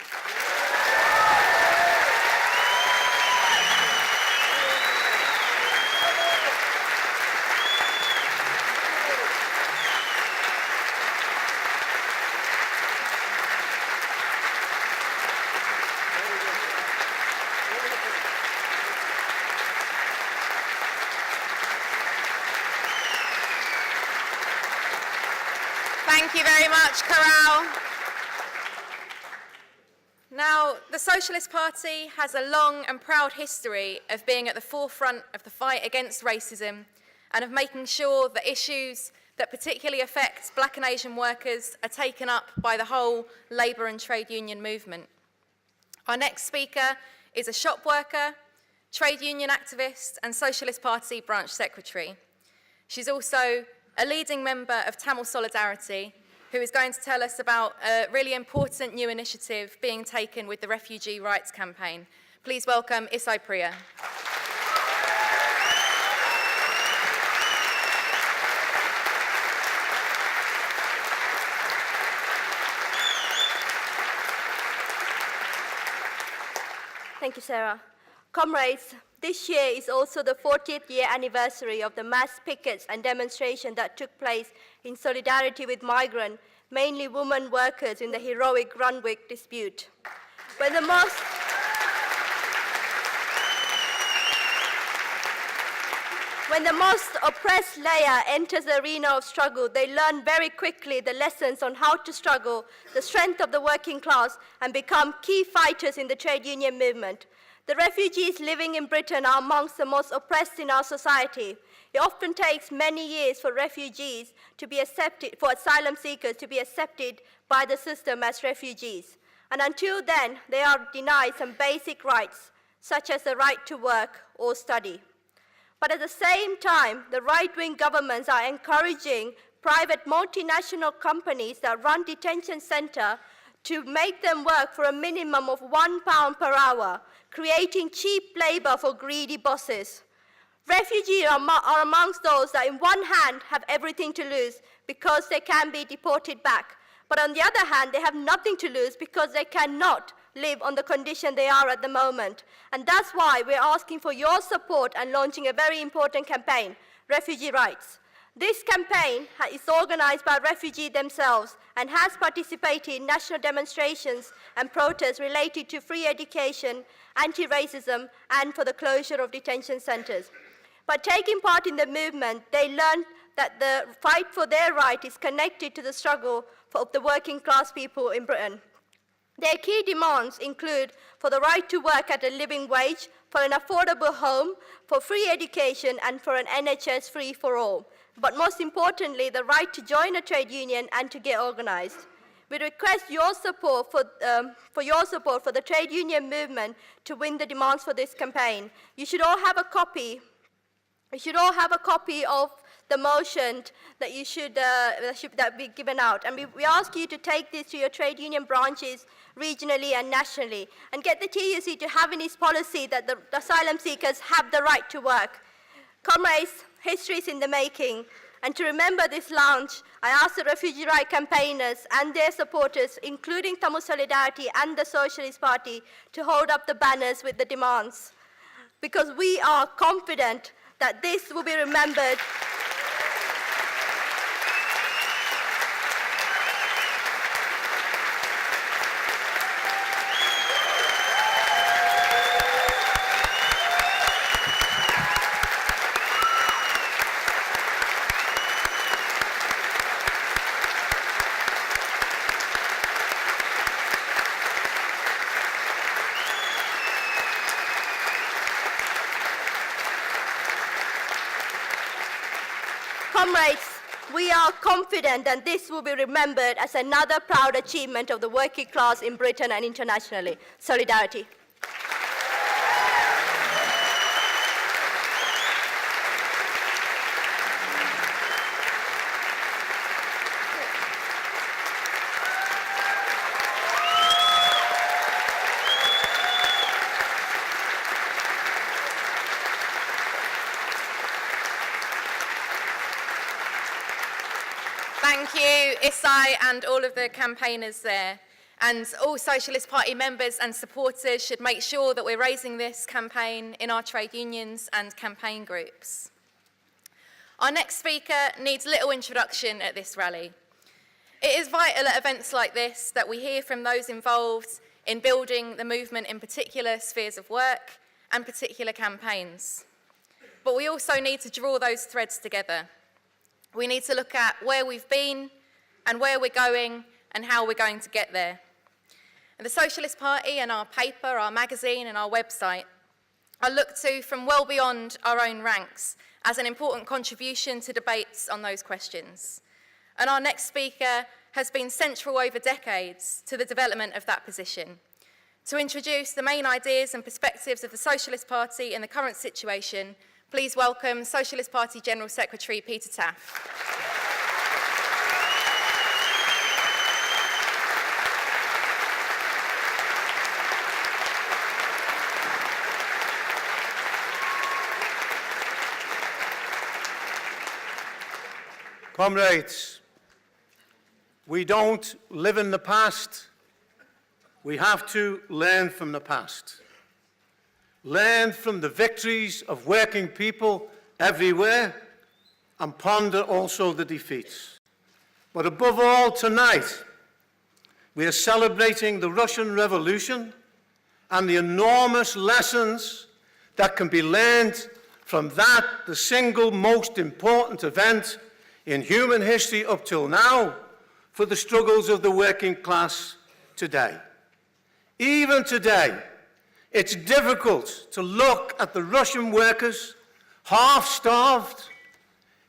you very much, Corral. Now, the Socialist Party has a long and proud history of being at the forefront of the fight against racism and of making sure that issues that particularly affect Black and Asian workers are taken up by the whole labour and trade union movement. Our next speaker is a shop worker, trade union activist and Socialist Party branch secretary. She's also a leading member of Tamil Solidarity, who is going to tell us about a really important new initiative being taken with the Refugee Rights Campaign. Please welcome Isai Priya. Thank you, Sarah. Comrades, this year is also the 40th year anniversary of the mass pickets and demonstrations that took place in solidarity with migrant, mainly women workers in the heroic Rundwick dispute. When the most oppressed layer enters the arena of struggle, they learn very quickly the lessons on how to struggle, the strength of the working class, and become key fighters in the trade union movement. The refugees living in Britain are amongst the most oppressed in our society. It often takes many years for refugees to be accepted, for asylum seekers to be accepted by the system as refugees. And until then, they are denied some basic rights, such as the right to work or study. But at the same time, the right-wing governments are encouraging private multinational companies that run detention centers to make them work for a minimum of £1 per hour, creating cheap labor for greedy bosses. Refugees are amongst those that, in one hand, have everything to lose because they can be deported back. But on the other hand, they have nothing to lose because they cannot live on the condition they are at the moment. And that's why we're asking for your support and launching a very important campaign, Refugee Rights. This campaign is organized by refugees themselves and has participated in national demonstrations and protests related to free education, anti-racism, and for the closure of detention centers. By taking part in the movement, they learned that the fight for their right is connected to the struggle of the working class people in Britain. Their key demands include for the right to work at a living wage, for an affordable home, for free education, and for an NHS free for all. But most importantly, the right to join a trade union and to get organized. We request your support for the trade union movement to win the demands for this campaign. You should all have a copy. You should all have a copy of the motion that be given out. And we ask you to take this to your trade union branches regionally and nationally, and get the TUC to have in its policy that the asylum seekers have the right to work. Comrades, history is in the making. And to remember this launch, I ask the refugee rights campaigners and their supporters, including Tamil Solidarity and the Socialist Party, to hold up the banners with the demands. Because we are confident that this will be remembered. Comrades, we are confident that this will be remembered as another proud achievement of the working class in Britain and internationally. Solidarity. Thank you, Isai, and all of the campaigners there. And all Socialist Party members and supporters should make sure that we're raising this campaign in our trade unions and campaign groups. Our next speaker needs little introduction at this rally. It is vital at events like this that we hear from those involved in building the movement in particular spheres of work and particular campaigns. But we also need to draw those threads together. We need to look at where we've been and where we're going and how we're going to get there. And the Socialist Party and our paper, our magazine and our website are looked to from well beyond our own ranks as an important contribution to debates on those questions. And our next speaker has been central over decades to the development of that position. To introduce the main ideas and perspectives of the Socialist Party in the current situation, please welcome Socialist Party General Secretary Peter Taaffe. Comrades, we don't live in the past. We have to learn from the past. Learn from the victories of working people everywhere and ponder also the defeats. But above all, tonight, we are celebrating the Russian Revolution and the enormous lessons that can be learned from that, the single most important event in human history up till now, for the struggles of the working class today. Even today, it's difficult to look at the Russian workers, half-starved,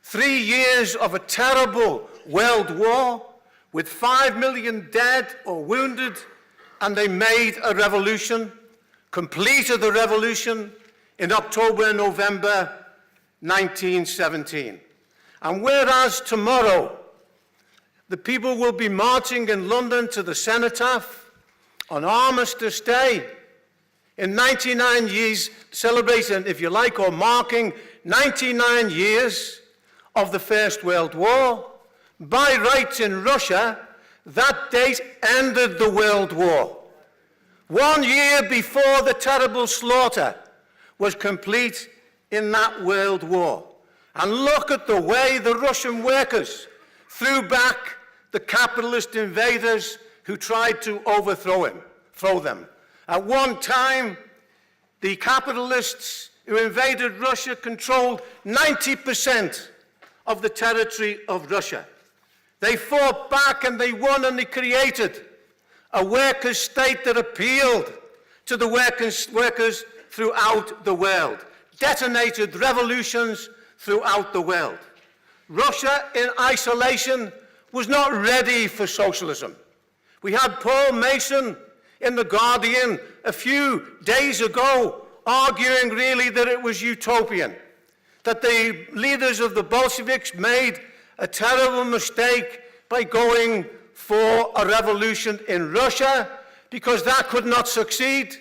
3 years of a terrible world war, with 5 million dead or wounded, and they made a revolution, completed the revolution in October and November 1917. And whereas tomorrow the people will be marching in London to the Cenotaph on Armistice Day, in 99 years, celebrating, if you like, or marking 99 years of the First World War, by rights in Russia, that date ended the World War. 1 year before the terrible slaughter was complete in that World War. And look at the way the Russian workers threw back the capitalist invaders who tried to overthrow them. At one time, the capitalists who invaded Russia controlled 90% of the territory of Russia. They fought back and they won, and they created a workers' state that appealed to the workers throughout the world, detonated revolutions throughout the world. Russia in isolation was not ready for socialism. We had Paul Mason in The Guardian a few days ago arguing really that it was utopian, that the leaders of the Bolsheviks made a terrible mistake by going for a revolution in Russia because that could not succeed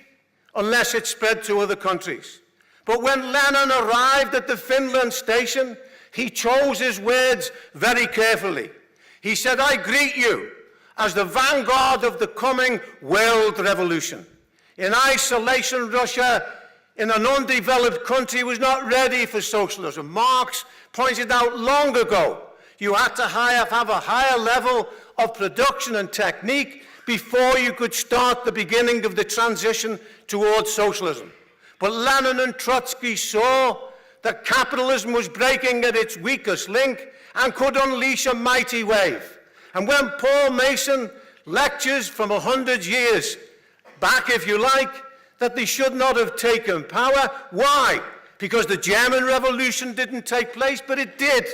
unless it spread to other countries. But when Lenin arrived at the Finland station, he chose his words very carefully. He said, "I greet you as the vanguard of the coming world revolution." In isolation, Russia, in an undeveloped country, was not ready for socialism. Marx pointed out long ago, you had to have a higher level of production and technique before you could start the beginning of the transition towards socialism. But Lenin and Trotsky saw that capitalism was breaking at its weakest link and could unleash a mighty wave. And when Paul Mason lectures from 100 years back, if you like, that they should not have taken power, why? Because the German Revolution didn't take place, but it did.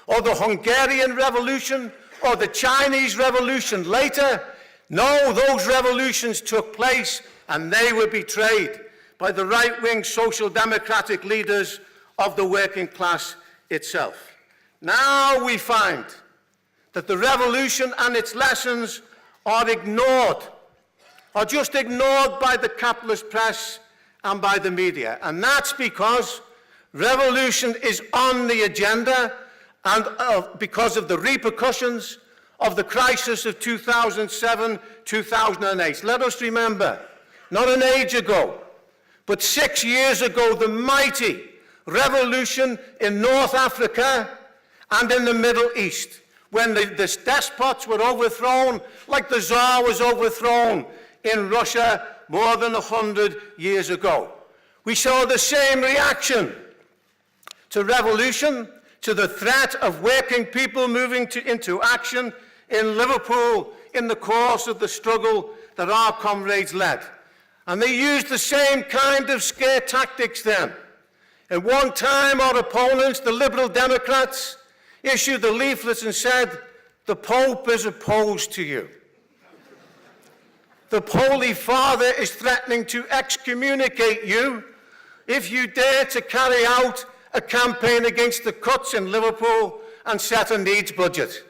Or the Hungarian Revolution, or the Chinese Revolution later. No, those revolutions took place and they were betrayed by the right-wing social democratic leaders of the working class itself. Now we find that the revolution and its lessons are ignored, are just ignored by the capitalist press and by the media. And that's because revolution is on the agenda and because of the repercussions of the crisis of 2007, 2008. Let us remember, not an age ago, but 6 years ago, the mighty revolution in North Africa and in the Middle East, when the despots were overthrown like the Tsar was overthrown in Russia more than 100 years ago. We saw the same reaction to revolution, to the threat of working people moving into action in Liverpool in the course of the struggle that our comrades led. And they used the same kind of scare tactics then. At one time, our opponents, the Liberal Democrats, issued the leaflets and said, "The Pope is opposed to you. The Holy Father is threatening to excommunicate you if you dare to carry out a campaign against the cuts in Liverpool and set a needs budget."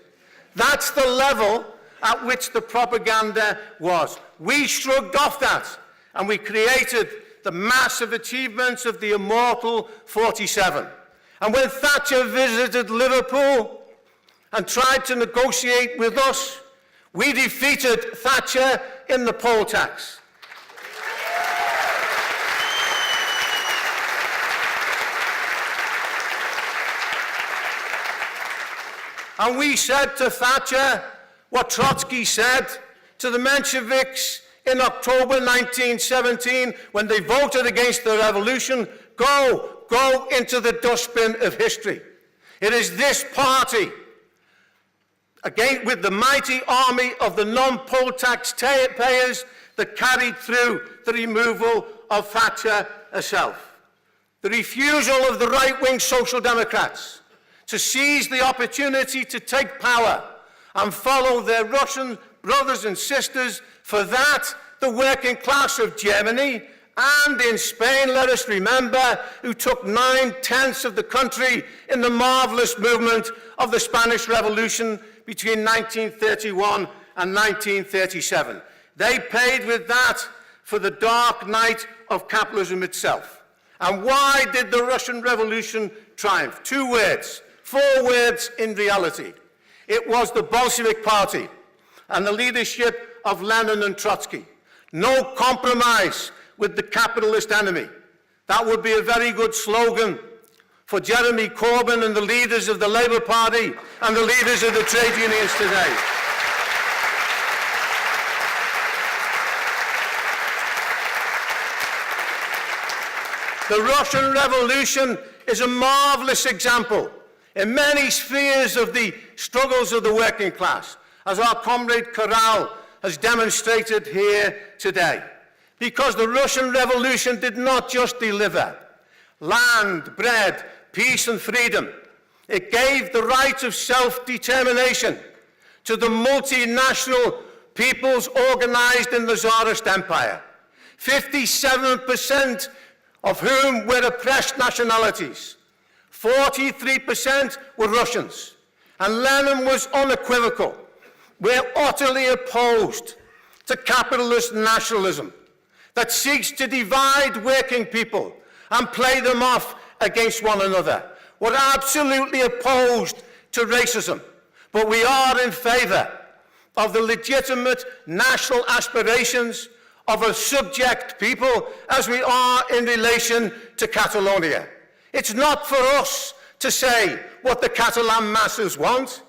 That's the level at which the propaganda was. We shrugged off that, and we created the massive achievements of the immortal 47. And when Thatcher visited Liverpool and tried to negotiate with us, we defeated Thatcher in the poll tax. And we said to Thatcher what Trotsky said to the Mensheviks in October 1917 when they voted against the revolution: go into the dustbin of history. It is this party, again with the mighty army of the non-poll tax payers, that carried through the removal of Thatcher herself. The refusal of the right-wing Social Democrats to seize the opportunity to take power and follow their Russian brothers and sisters. For that, the working class of Germany and in Spain, let us remember, who took 9/10 of the country in the marvelous movement of the Spanish Revolution between 1931 and 1937. They paid with that for the dark night of capitalism itself. And why did the Russian Revolution triumph? 2 words, 4 words in reality. It was the Bolshevik Party and the leadership of Lenin and Trotsky. No compromise with the capitalist enemy. That would be a very good slogan for Jeremy Corbyn and the leaders of the Labour Party and the leaders of the trade unions today. The Russian Revolution is a marvellous example in many spheres of the struggles of the working class, as our comrade Corral has demonstrated here today. Because the Russian Revolution did not just deliver land, bread, peace and freedom. It gave the right of self-determination to the multinational peoples organized in the Tsarist Empire, 57% of whom were oppressed nationalities. 43% were Russians. And Lenin was unequivocal. We're utterly opposed to capitalist nationalism that seeks to divide working people and play them off against one another. We're absolutely opposed to racism, but we are in favour of the legitimate national aspirations of a subject people as we are in relation to Catalonia. It's not for us to say what the Catalan masses want.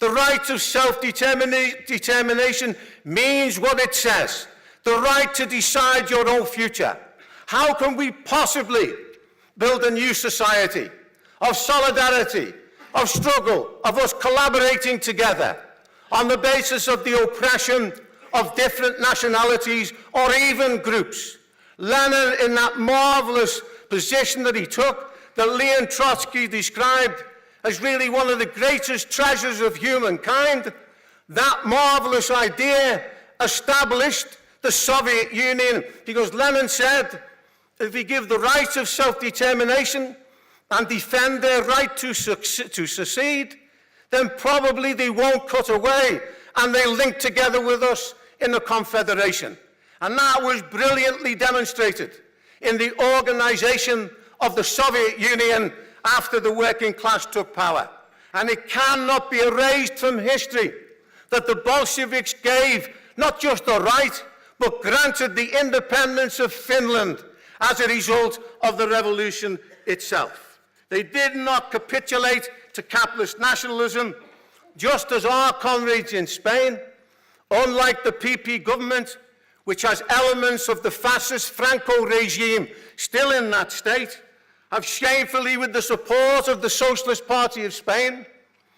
The right of self-determination means what it says. The right to decide your own future. How can we possibly build a new society of solidarity, of struggle, of us collaborating together on the basis of the oppression of different nationalities or even groups? Lenin, in that marvellous position that he took, that Leon Trotsky described as really one of the greatest treasures of humankind, that marvellous idea established the Soviet Union, because Lenin said, if we give the right of self-determination and defend their right to secede, then probably they won't cut away and they'll link together with us in a confederation. And that was brilliantly demonstrated in the organization of the Soviet Union after the working class took power. And it cannot be erased from history that the Bolsheviks gave not just the right, but granted the independence of Finland as a result of the revolution itself. They did not capitulate to capitalist nationalism, just as our comrades in Spain, unlike the PP government, which has elements of the fascist Franco regime still in that state, have shamefully, with the support of the Socialist Party of Spain,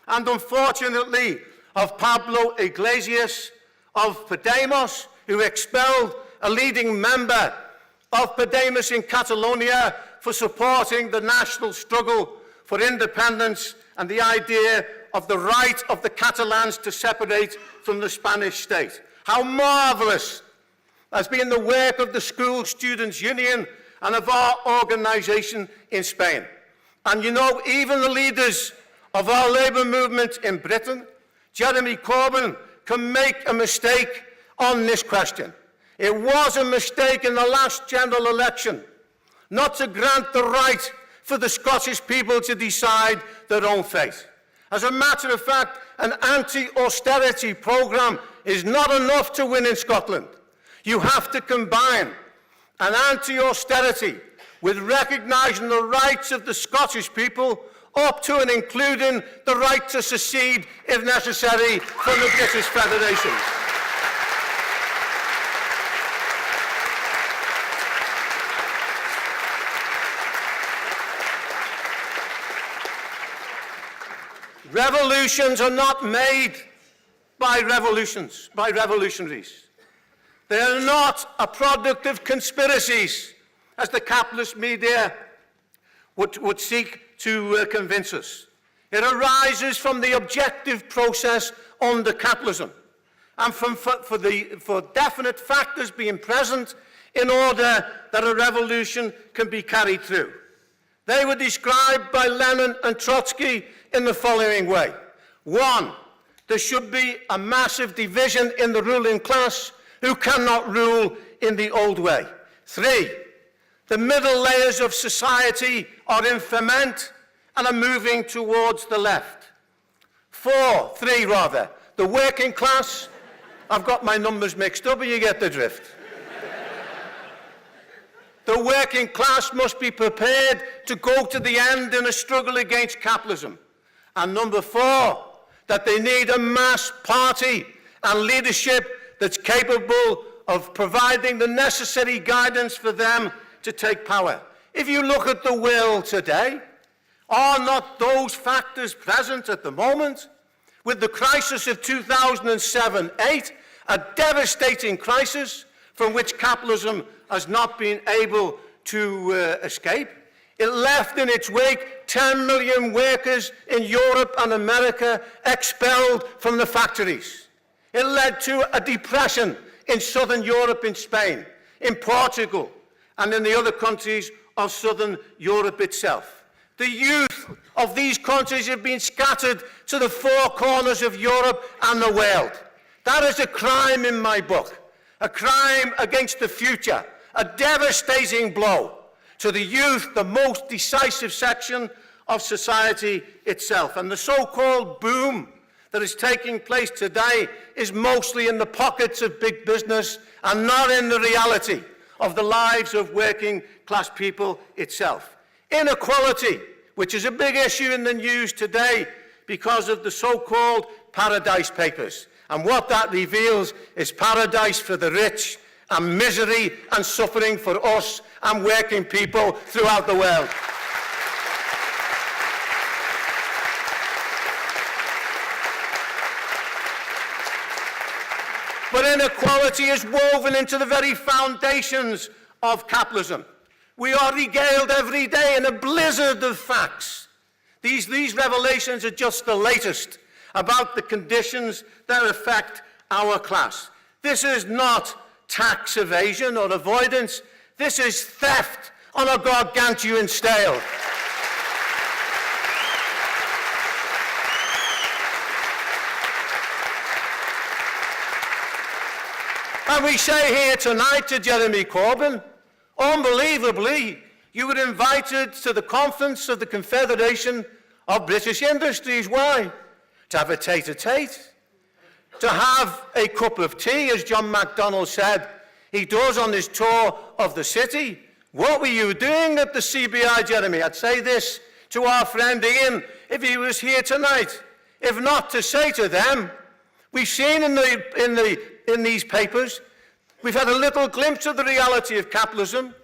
and unfortunately of Pablo Iglesias of Podemos, who expelled a leading member of Podemos in Catalonia for supporting the national struggle for independence and the idea of the right of the Catalans to separate from the Spanish state. How marvellous has been the work of the School Students' Union and of our organisation in Spain. And you know, even the leaders of our labour movement in Britain, Jeremy Corbyn, can make a mistake on this question. It was a mistake in the last general election not to grant the right for the Scottish people to decide their own fate. As a matter of fact, an anti-austerity programme is not enough to win in Scotland. You have to combine an anti-austerity with recognising the rights of the Scottish people, up to and including the right to secede, if necessary, from the British Federation. Revolutions are not made by revolutionaries. They are not a product of conspiracies, as the capitalist media would seek to convince us. It arises from the objective process under capitalism and for definite factors being present in order that a revolution can be carried through. They were described by Lenin and Trotsky in the following way. 1, there should be a massive division in the ruling class who cannot rule in the old way. 3, the middle layers of society are in ferment and are moving towards the left. 3, the working class, I've got my numbers mixed up, but you get the drift. The working class must be prepared to go to the end in a struggle against capitalism. And 4, that they need a mass party and leadership that's capable of providing the necessary guidance for them to take power. If you look at the world today, are not those factors present at the moment? With the crisis of 2007-8, a devastating crisis from which capitalism has not been able to escape. It left in its wake 10 million workers in Europe and America expelled from the factories. It led to a depression in southern Europe, in Spain, in Portugal, and in the other countries of southern Europe itself. The youth of these countries have been scattered to the four corners of Europe and the world. That is a crime in my book, a crime against the future, a devastating blow to the youth, the most decisive section of society itself. And the so-called boom that is taking place today is mostly in the pockets of big business and not in the reality of the lives of working class people itself. Inequality, which is a big issue in the news today because of the so-called Paradise Papers. And what that reveals is paradise for the rich and misery and suffering for us and working people throughout the world. But inequality is woven into the very foundations of capitalism. We are regaled every day in a blizzard of facts. These revelations are just the latest about the conditions that affect our class. This is not tax evasion or avoidance. This is theft on a gargantuan scale. And we say here tonight to Jeremy Corbyn, unbelievably, you were invited to the conference of the Confederation of British Industries. Why? To have a tete-a-tete, to have a cup of tea, as John MacDonald said he does on his tour of the city. What were you doing at the CBI, Jeremy? I'd say this to our friend Ian if he was here tonight. If not, to say to them, we've seen in these papers, we've had a little glimpse of the reality of capitalism.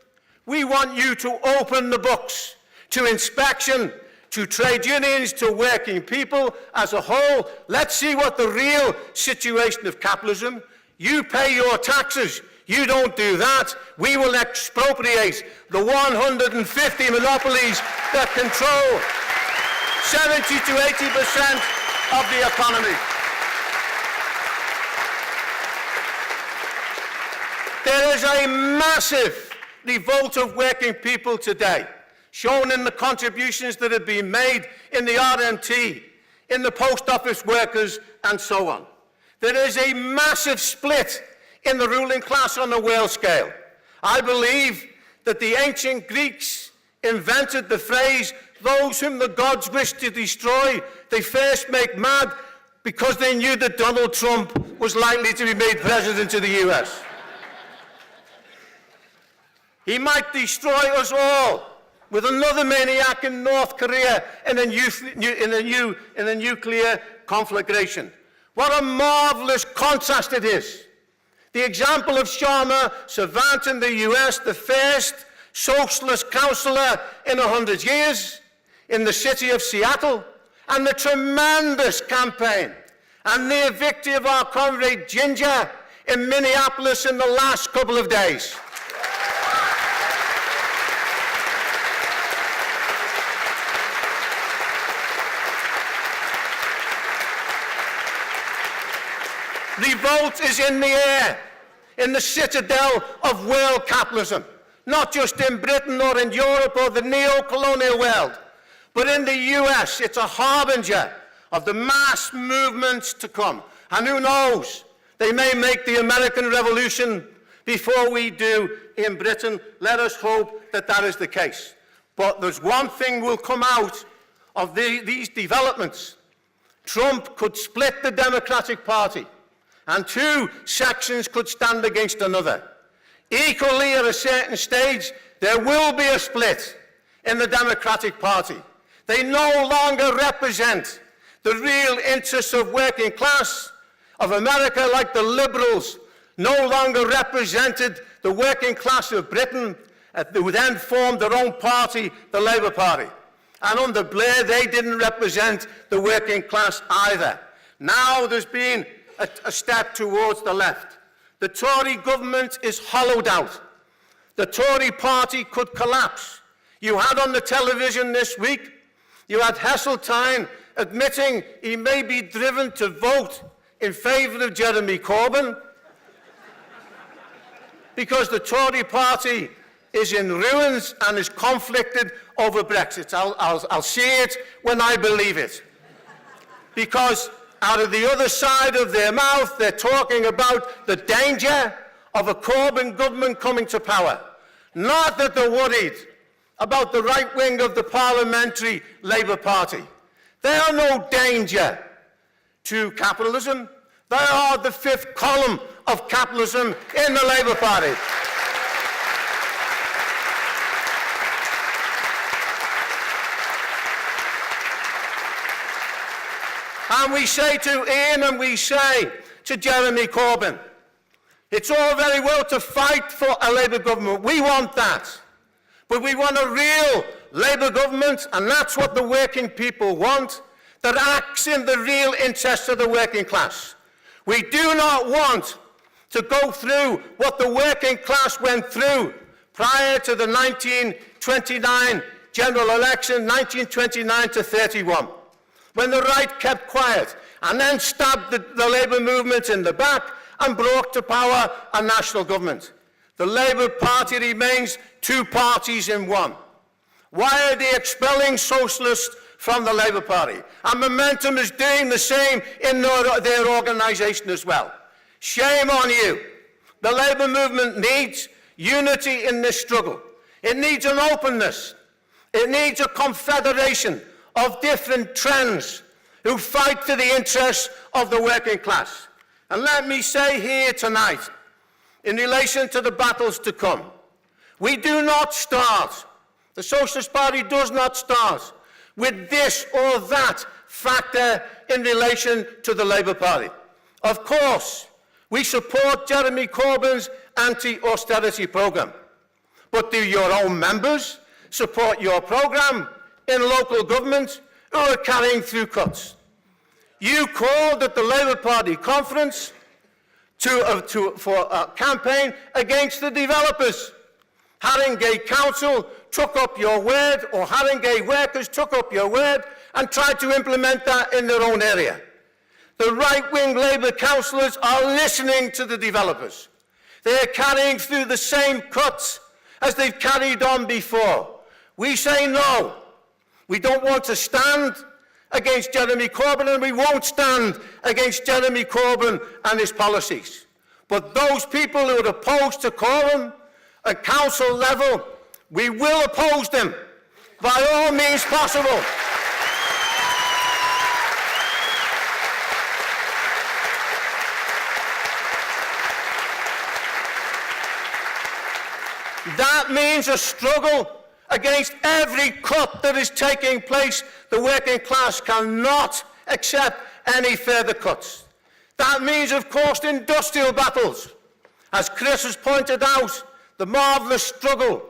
We want you to open the books to inspection to trade unions, to working people as a whole. Let's see what the real situation of capitalism. You pay your taxes. You don't do that. We will expropriate the 150 monopolies that control 70 to 80% of the economy. There is a massive revolt of working people today, shown in the contributions that have been made in the RMT, in the post office workers, and so on. There is a massive split in the ruling class on a world scale. I believe that the ancient Greeks invented the phrase, those whom the gods wish to destroy, they first make mad, because they knew that Donald Trump was likely to be made president of the US. He might destroy us all with another maniac in North Korea in a nuclear conflagration. What a marvelous contrast it is. The example of Kshama Sawant in the US, the first socialist councillor in 100 years in the city of Seattle, and the tremendous campaign and near victory of our comrade Ginger in Minneapolis in the last couple of days. Revolt is in the air, in the citadel of world capitalism, not just in Britain or in Europe or the neo-colonial world, but in the US. It's a harbinger of the mass movements to come. And who knows, they may make the American Revolution before we do in Britain. Let us hope that that is the case. But there's one thing will come out of these developments. Trump could split the Democratic Party, and two sections could stand against another. Equally, at a certain stage, there will be a split in the Democratic Party. They no longer represent the real interests of working class of America, like the Liberals no longer represented the working class of Britain, who then formed their own party, the Labour Party. And under Blair, they didn't represent the working class either. Now there's been a step towards the left. The Tory government is hollowed out. The Tory party could collapse. You had on the television this week, you had Heseltine admitting he may be driven to vote in favour of Jeremy Corbyn because the Tory party is in ruins and is conflicted over Brexit. I'll see it when I believe it. Because out of the other side of their mouth, they're talking about the danger of a Corbyn government coming to power. Not that they're worried about the right wing of the parliamentary Labour Party. They are no danger to capitalism. They are the fifth column of capitalism in the Labour Party. And we say to Ian and we say to Jeremy Corbyn, it's all very well to fight for a Labour government. We want that. But we want a real Labour government, and that's what the working people want, that acts in the real interests of the working class. We do not want to go through what the working class went through prior to the 1929 general election, 1929 to 31. When the right kept quiet and then stabbed the Labour movement in the back and brought to power a national government. The Labour Party remains two parties in one. Why are they expelling socialists from the Labour Party? And Momentum is doing the same in their organisation as well. Shame on you. The Labour movement needs unity in this struggle. It needs an openness. It needs a confederation of different trends who fight for the interests of the working class. And let me say here tonight, in relation to the battles to come, we do not start, the Socialist Party does not start with this or that factor in relation to the Labour Party. Of course, we support Jeremy Corbyn's anti-austerity programme. But do your own members support your programme? in local government who are carrying through cuts. You called at the Labour Party conference for a campaign against the developers. Haringey Council took up your word, or Haringey workers took up your word and tried to implement that in their own area. The right-wing Labour councillors are listening to the developers. They are carrying through the same cuts as they've carried on before. We say no. We don't want to stand against Jeremy Corbyn, and we won't stand against Jeremy Corbyn and his policies. But those people who are opposed to Corbyn at council level, we will oppose them by all means possible. That means a struggle against every cut that is taking place. The working class cannot accept any further cuts. That means, of course, industrial battles. As Chris has pointed out, the marvellous struggle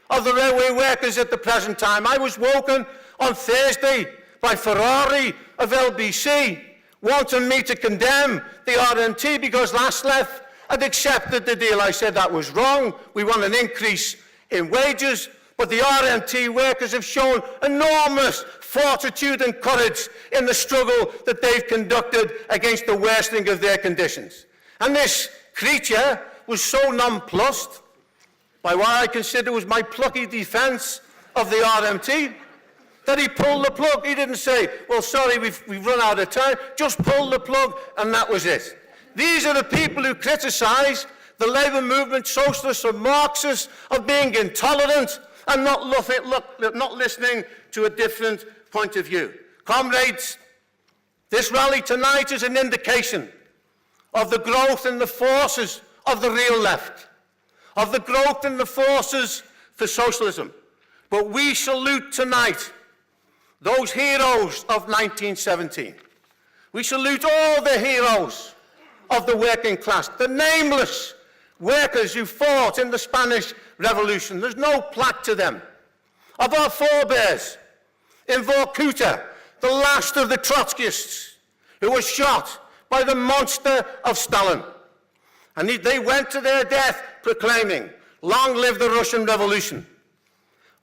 of the railway workers at the present time. I was woken on Thursday by Ferrari of LBC wanting me to condemn the RMT because Lasleff had accepted the deal. I said that was wrong. We want an increase in wages, but the RMT workers have shown enormous fortitude and courage in the struggle that they've conducted against the worsening of their conditions. And this creature was so nonplussed by what I consider was my plucky defence of the RMT that he pulled the plug. He didn't say, well, sorry, we've run out of time. Just pulled the plug, and that was it. These are the people who criticise the Labour movement, socialists and Marxists, of being intolerant and not listening to a different point of view. Comrades, this rally tonight is an indication of the growth in the forces of the real left, of the growth in the forces for socialism. But we salute tonight those heroes of 1917. We salute all the heroes of the working class, the nameless workers who fought in the Spanish Revolution. There's no plaque to them. Of our forebears in Vorkuta, the last of the Trotskyists, who was shot by the monster of Stalin. And they went to their death proclaiming, long live the Russian Revolution,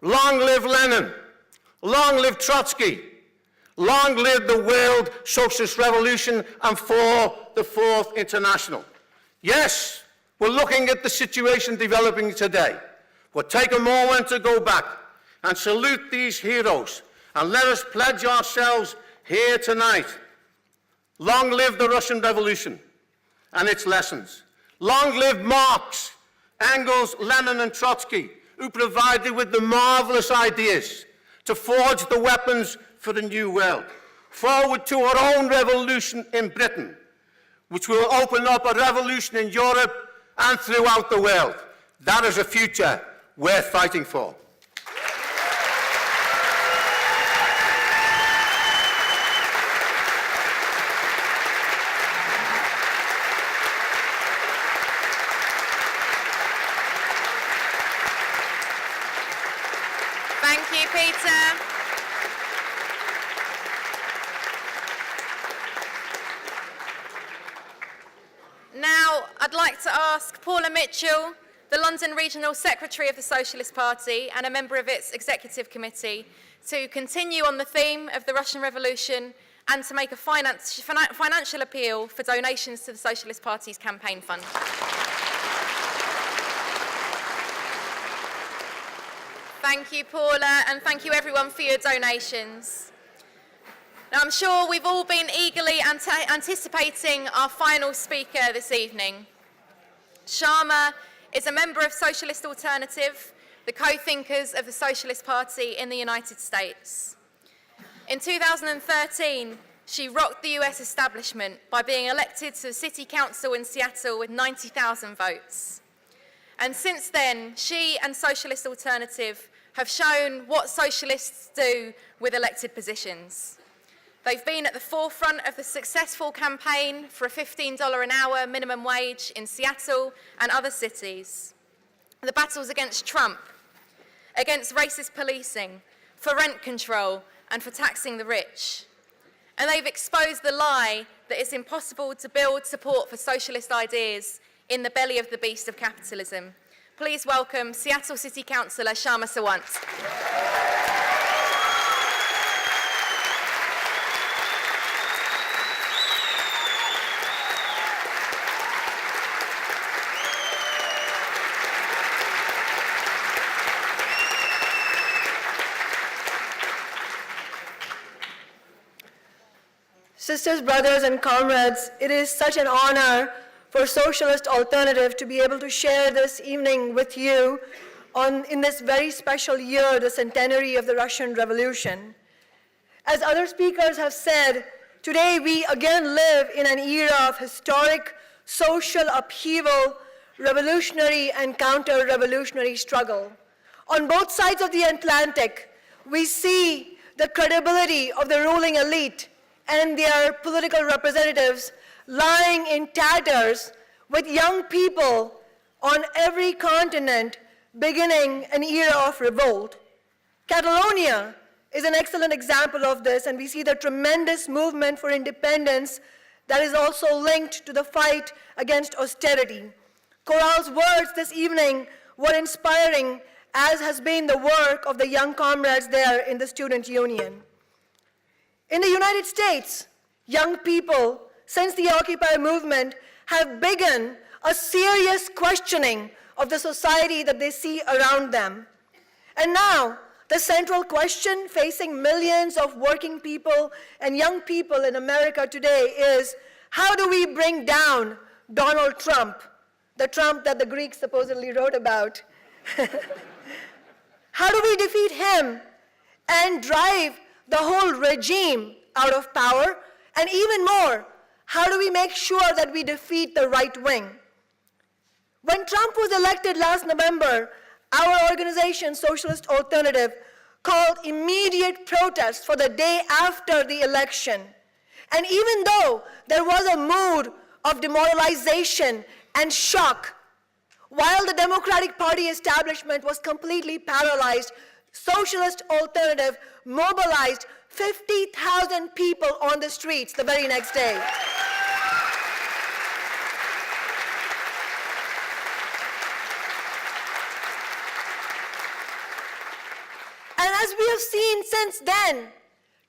long live Lenin, long live Trotsky, long live the World Socialist Revolution, and for the Fourth International. Yes, we're looking at the situation developing today. We'll take a moment to go back and salute these heroes, and let us pledge ourselves here tonight. Long live the Russian Revolution and its lessons. Long live Marx, Engels, Lenin and Trotsky, who provided with the marvellous ideas to forge the weapons for the new world. Forward to our own revolution in Britain, which will open up a revolution in Europe and throughout the world. That is a future worth fighting for. Thank you, Peter. Now, I'd like to ask Paula Mitchell, the London Regional Secretary of the Socialist Party and a member of its Executive Committee, to continue on the theme of the Russian Revolution and to make a financial appeal for donations to the Socialist Party's campaign fund. Thank you, Paula, and thank you everyone for your donations. Now, I'm sure we've all been eagerly anticipating our final speaker this evening. Kshama is a member of Socialist Alternative, the co-thinkers of the Socialist Party in the United States. In 2013, she rocked the US establishment by being elected to the City Council in Seattle with 90,000 votes. And since then, she and Socialist Alternative have shown what socialists do with elected positions. They've been at the forefront of the successful campaign for a $15 an hour minimum wage in Seattle and other cities. The battles against Trump, against racist policing, for rent control, and for taxing the rich. And they've exposed the lie that it's impossible to build support for socialist ideas in the belly of the beast of capitalism. Please welcome Seattle City Councillor Kshama Sawant. Sisters, brothers, and comrades, it is such an honor for Socialist Alternative to be able to share this evening with you in this very special year, the centenary of the Russian Revolution. As other speakers have said, today we again live in an era of historic social upheaval, revolutionary and counter-revolutionary struggle. On both sides of the Atlantic, we see the credibility of the ruling elite and their political representatives lying in tatters, with young people on every continent beginning an era of revolt. Catalonia is an excellent example of this, and we see the tremendous movement for independence that is also linked to the fight against austerity. Coral's words this evening were inspiring, as has been the work of the young comrades there in the student union. In the United States, young people, since the Occupy movement, have begun a serious questioning of the society that they see around them. And now, the central question facing millions of working people and young people in America today is, how do we bring down Donald Trump, the Trump that the Greeks supposedly wrote about? How do we defeat him and drive the whole regime out of power? And even more, how do we make sure that we defeat the right wing? When Trump was elected last November, our organization, Socialist Alternative, called immediate protests for the day after the election. And even though there was a mood of demoralization and shock, while the Democratic Party establishment was completely paralyzed, Socialist Alternative mobilized 50,000 people on the streets the very next day. And as we have seen since then,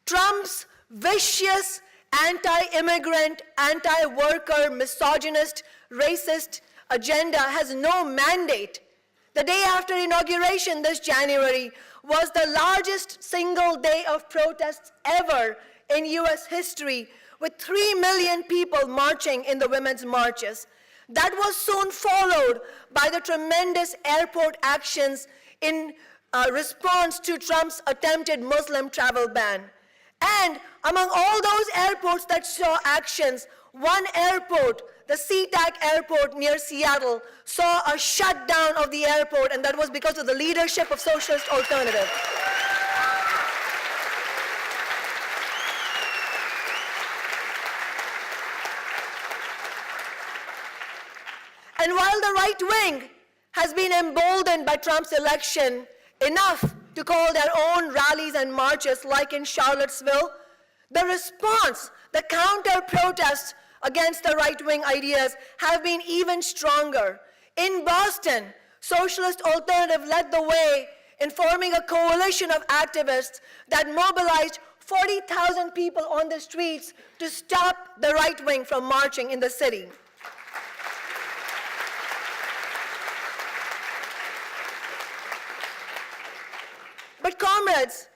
Trump's vicious anti-immigrant, anti-worker, misogynist, racist agenda has no mandate. The day after inauguration this January was the largest single day of protests ever in US history, with 3 million people marching in the women's marches. That was soon followed by the tremendous airport actions in response to Trump's attempted Muslim travel ban. And among all those airports that saw actions, one airport, the SeaTac airport near Seattle, saw a shutdown of the airport, and that was because of the leadership of Socialist Alternative. And while the right wing has been emboldened by Trump's election enough to call their own rallies and marches, like in Charlottesville, the response, the counter-protests against the right-wing ideas have been even stronger. In Boston, Socialist Alternative led the way in forming a coalition of activists that mobilized 40,000 people on the streets to stop the right wing from marching in the city. But comrades,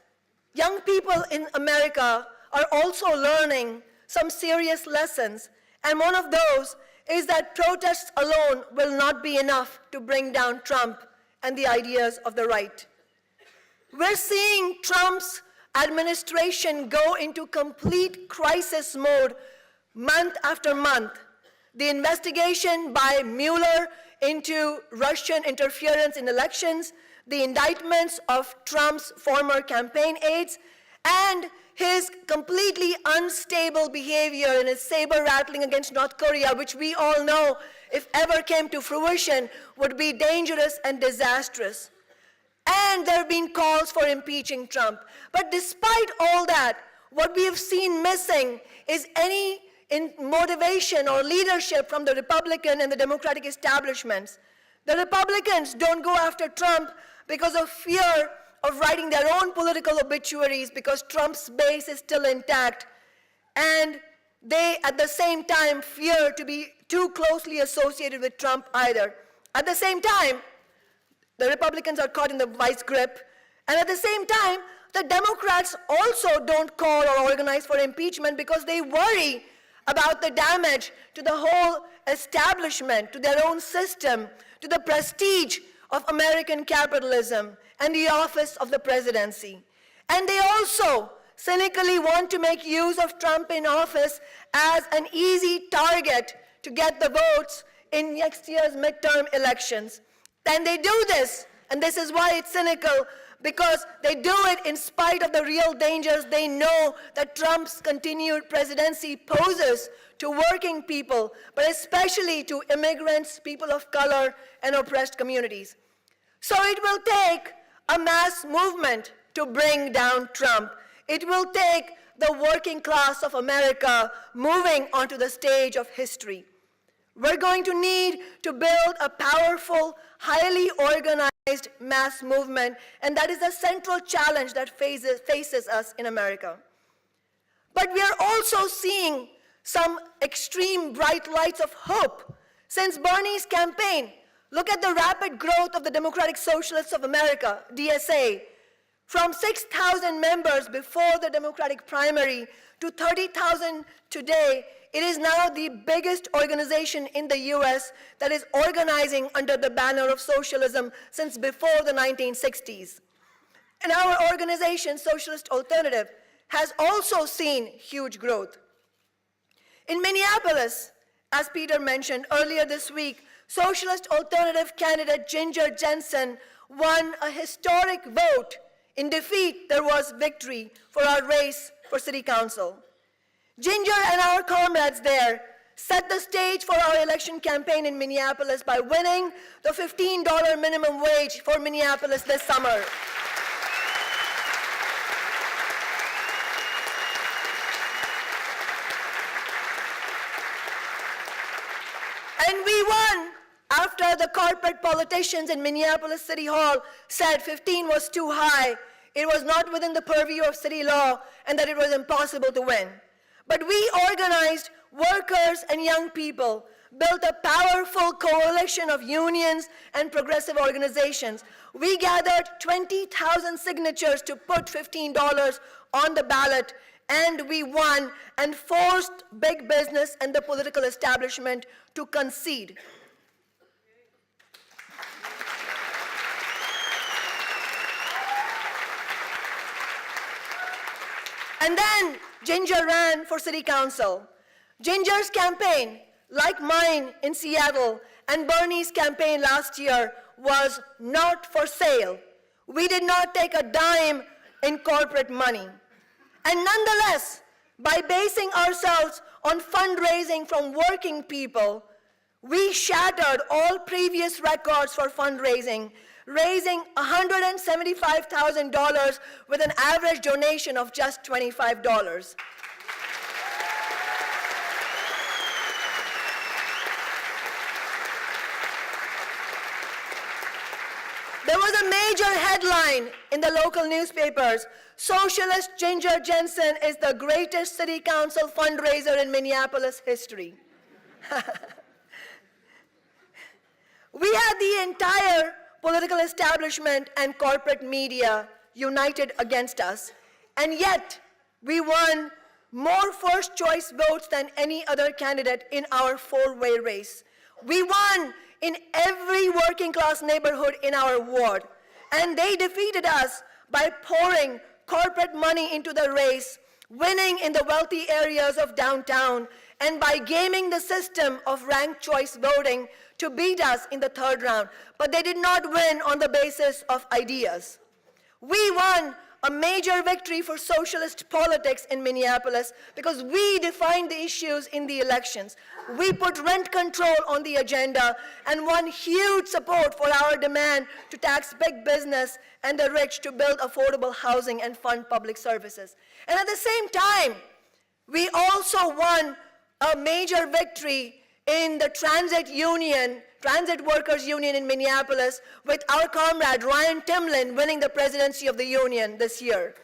young people in America are also learning some serious lessons, and one of those is that protests alone will not be enough to bring down Trump and the ideas of the right. We're seeing Trump's administration go into complete crisis mode month after month. The investigation by Mueller into Russian interference in elections, the indictments of Trump's former campaign aides, and his completely unstable behavior and his saber rattling against North Korea, which we all know, if ever came to fruition, would be dangerous and disastrous. and there have been calls for impeaching Trump. But despite all that, what we have seen missing is any motivation or leadership from the Republican and the Democratic establishments. The Republicans don't go after Trump because of fear of writing their own political obituaries because Trump's base is still intact. And they, at the same time, fear to be too closely associated with Trump either. At the same time, the Republicans are caught in the vice grip. And at the same time, the Democrats also don't call or organize for impeachment because they worry about the damage to the whole establishment, to their own system, to the prestige of American capitalism and the office of the presidency. And they also cynically want to make use of Trump in office as an easy target to get the votes in next year's midterm elections. And they do this, and this is why it's cynical, because they do it in spite of the real dangers they know that Trump's continued presidency poses to working people, but especially to immigrants, people of color, and oppressed communities. So it will take a mass movement to bring down Trump. It will take the working class of America moving onto the stage of history. We're going to need to build a powerful, highly organized mass movement, and that is a central challenge that faces us in America. But we are also seeing some extreme bright lights of hope. Since Bernie's campaign, look at the rapid growth of the Democratic Socialists of America, DSA, from 6,000 members before the Democratic primary to 30,000 today. It is now the biggest organization in the US that is organizing under the banner of socialism since before the 1960s. And our organization, Socialist Alternative, has also seen huge growth. In Minneapolis, as Peter mentioned earlier this week, Socialist Alternative candidate Ginger Jensen won a historic vote. In defeat, there was victory for our race for city council. Ginger and our comrades there set the stage for our election campaign in Minneapolis by winning the $15 minimum wage for Minneapolis this summer. And we won after the corporate politicians in Minneapolis City Hall said 15 was too high, it was not within the purview of city law, and that it was impossible to win. But we organized workers and young people, built a powerful coalition of unions and progressive organizations. We gathered 20,000 signatures to put $15 on the ballot, and we won and forced big business and the political establishment to concede. And then Ginger ran for city council. Ginger's campaign, like mine in Seattle and Bernie's campaign last year, was not for sale. We did not take a dime in corporate money. And nonetheless, by basing ourselves on fundraising from working people, we shattered all previous records for fundraising, raising $175,000 with an average donation of just $25. There was a major headline in the local newspapers: Socialist Ginger Jensen is the greatest city council fundraiser in Minneapolis history. We had the entire political establishment and corporate media united against us, and yet we won more first choice votes than any other candidate in our four-way race. We won in every working class neighborhood in our ward, and they defeated us by pouring corporate money into the race, winning in the wealthy areas of downtown, and by gaming the system of ranked choice voting to beat us in the third round. But they did not win on the basis of ideas. We won a major victory for socialist politics in Minneapolis because we defined the issues in the elections. We put rent control on the agenda and won huge support for our demand to tax big business and the rich to build affordable housing and fund public services. And at the same time, we also won a major victory in the transit workers union in Minneapolis, with our comrade Ryan Timlin winning the presidency of the union this year.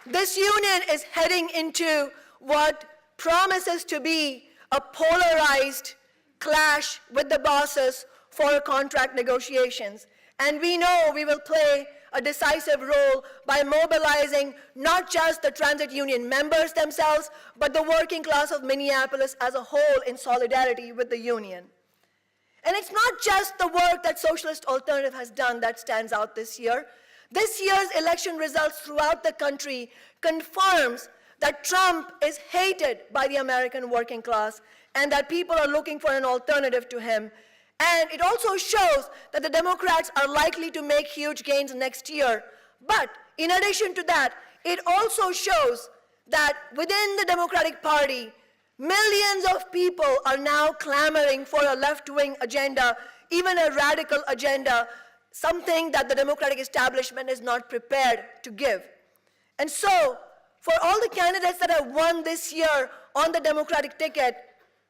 This union is heading into what promises to be a polarized clash with the bosses for contract negotiations. And we know we will play a decisive role by mobilizing not just the transit union members themselves, but the working class of Minneapolis as a whole in solidarity with the union. And it's not just the work that Socialist Alternative has done that stands out this year. This year's election results throughout the country confirms that Trump is hated by the American working class and that people are looking for an alternative to him. And it also shows that the Democrats are likely to make huge gains next year. But in addition to that, it also shows that within the Democratic Party, millions of people are now clamoring for a left-wing agenda, even a radical agenda, something that the Democratic establishment is not prepared to give. And so, for all the candidates that have won this year on the Democratic ticket,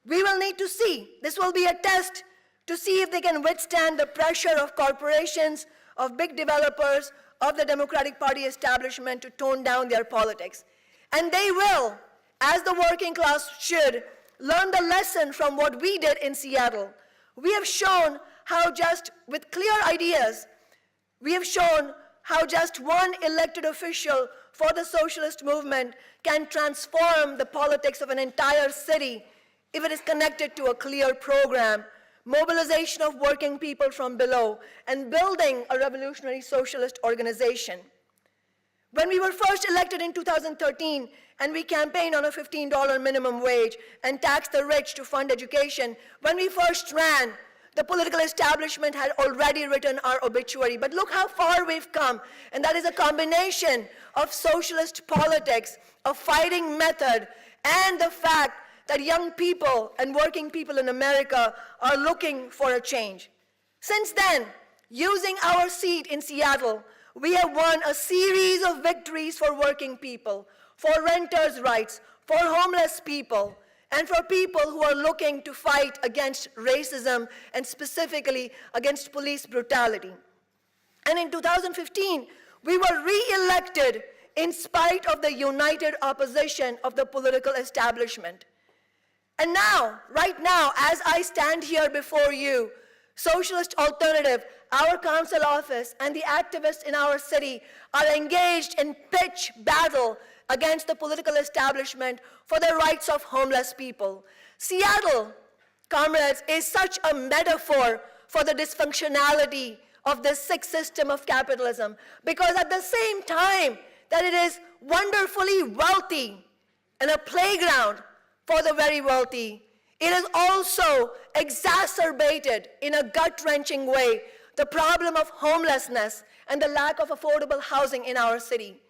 we will need to see. This will be a test to see if they can withstand the pressure of corporations, of big developers, of the Democratic Party establishment to tone down their politics. And they will, as the working class should, learn the lesson from what we did in Seattle. We have shown how just with clear ideas, we have shown how just one elected official for the socialist movement can transform the politics of an entire city if it is connected to a clear program, mobilization of working people from below, and building a revolutionary socialist organization. When we were first elected in 2013, and we campaigned on a $15 minimum wage and taxed the rich to fund education, when we first ran, the political establishment had already written our obituary. But look how far we've come, and that is a combination of socialist politics, a fighting method, and the fact that young people and working people in America are looking for a change. Since then, using our seat in Seattle, we have won a series of victories for working people, for renters' rights, for homeless people, and for people who are looking to fight against racism and specifically against police brutality. And in 2015, we were re-elected in spite of the united opposition of the political establishment. And now, right now, as I stand here before you, Socialist Alternative, our council office, and the activists in our city are engaged in pitch battle against the political establishment for the rights of homeless people. Seattle, comrades, is such a metaphor for the dysfunctionality of this sick system of capitalism, because at the same time that it is wonderfully wealthy and a playground for the very wealthy, it has also exacerbated in a gut-wrenching way the problem of homelessness and the lack of affordable housing in our city.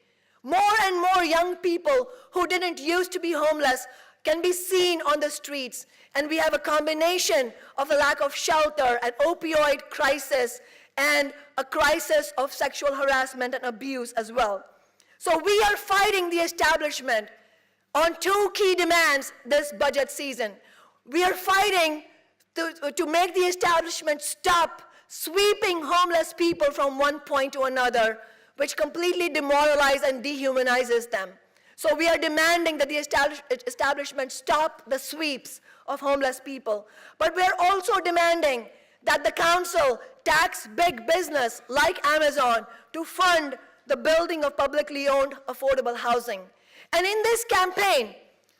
More and more young people who didn't used to be homeless can be seen on the streets, and we have a combination of a lack of shelter, an opioid crisis, and a crisis of sexual harassment and abuse as well. So we are fighting the establishment on two key demands this budget season. We are fighting to make the establishment stop sweeping homeless people from one point to another, which completely demoralizes and dehumanizes them. So we are demanding that the establishment stop the sweeps of homeless people. But we are also demanding that the council tax big business like Amazon to fund the building of publicly owned affordable housing. And in this campaign,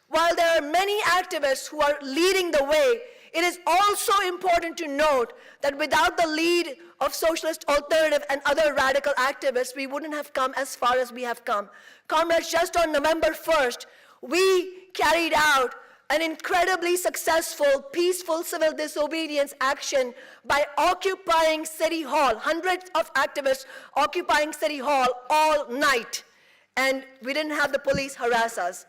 while there are many activists who are leading the way, it is also important to note that without the lead of Socialist Alternative and other radical activists, we wouldn't have come as far as we have come. Comrades, just on November 1st, we carried out an incredibly successful, peaceful civil disobedience action by occupying City Hall, hundreds of activists occupying City Hall all night, and we didn't have the police harass us.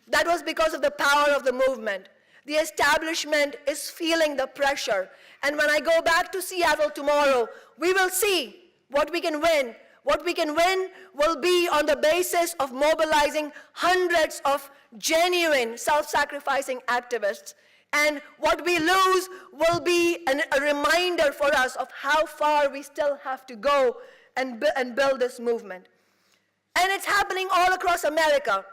That was because of the power of the movement. The establishment is feeling the pressure, and when I go back to Seattle tomorrow, we will see what we can win. What we can win will be on the basis of mobilizing hundreds of genuine self-sacrificing activists. And what we lose will be a reminder for us of how far we still have to go and build this movement. And it's happening all across America.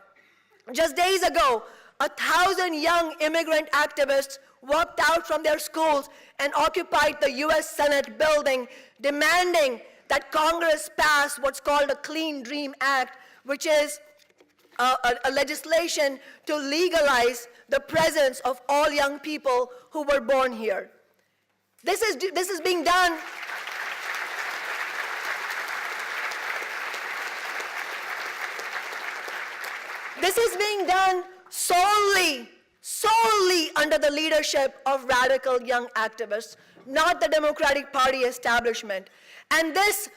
Just days ago, 1,000 young immigrant activists walked out from their schools and occupied the US Senate building, demanding that Congress pass what's called a Clean Dream Act, which is a legislation to legalize the presence of all young people who were born here. This is being done. This is being done solely under the leadership of radical young activists, not the Democratic Party establishment. And this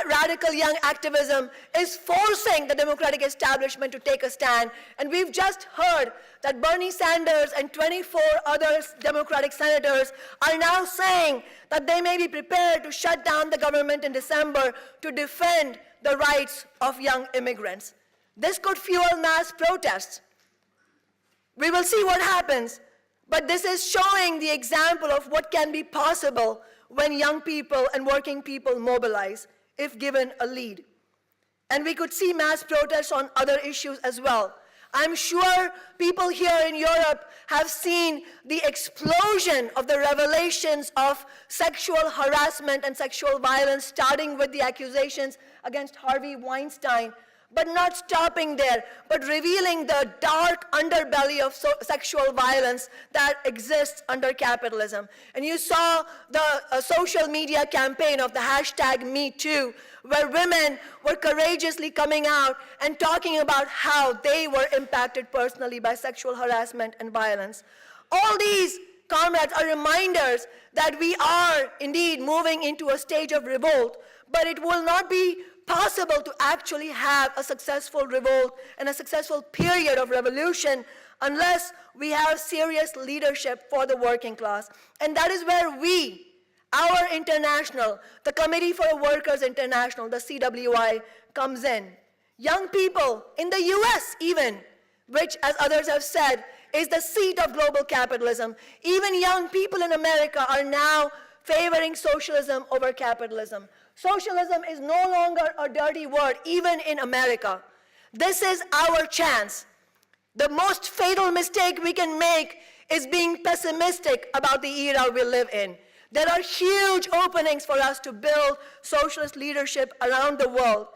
radical young activism is forcing the Democratic establishment to take a stand. And we've just heard that Bernie Sanders and 24 other Democratic senators are now saying that they may be prepared to shut down the government in December to defend the rights of young immigrants. This could fuel mass protests. We will see what happens, but this is showing the example of what can be possible when young people and working people mobilize, if given a lead. And we could see mass protests on other issues as well. I'm sure people here in Europe have seen the explosion of the revelations of sexual harassment and sexual violence, starting with the accusations against Harvey Weinstein, but not stopping there, but revealing the dark underbelly of sexual violence that exists under capitalism. And you saw the social media campaign of the hashtag #MeToo, where women were courageously coming out and talking about how they were impacted personally by sexual harassment and violence. All these, comrades, are reminders that we are indeed moving into a stage of revolt, but it will not be possible to actually have a successful revolt and a successful period of revolution unless we have serious leadership for the working class. And that is where we, our international, the Committee for Workers International, the CWI, comes in. Young people in the US even, which, as others have said, is the seat of global capitalism. Even young people in America are now favoring socialism over capitalism. Socialism is no longer a dirty word, even in America. This is our chance. The most fatal mistake we can make is being pessimistic about the era we live in. There are huge openings for us to build socialist leadership around the world,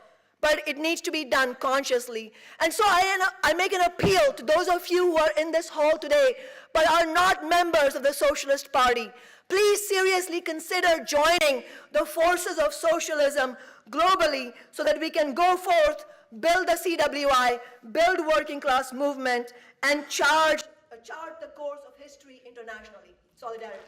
but it needs to be done consciously. And so I make an appeal to those of you who are in this hall today, but are not members of the Socialist Party. Please seriously consider joining the forces of socialism globally so that we can go forth, build the CWI, build working class movement, and chart the course of history internationally. Solidarity.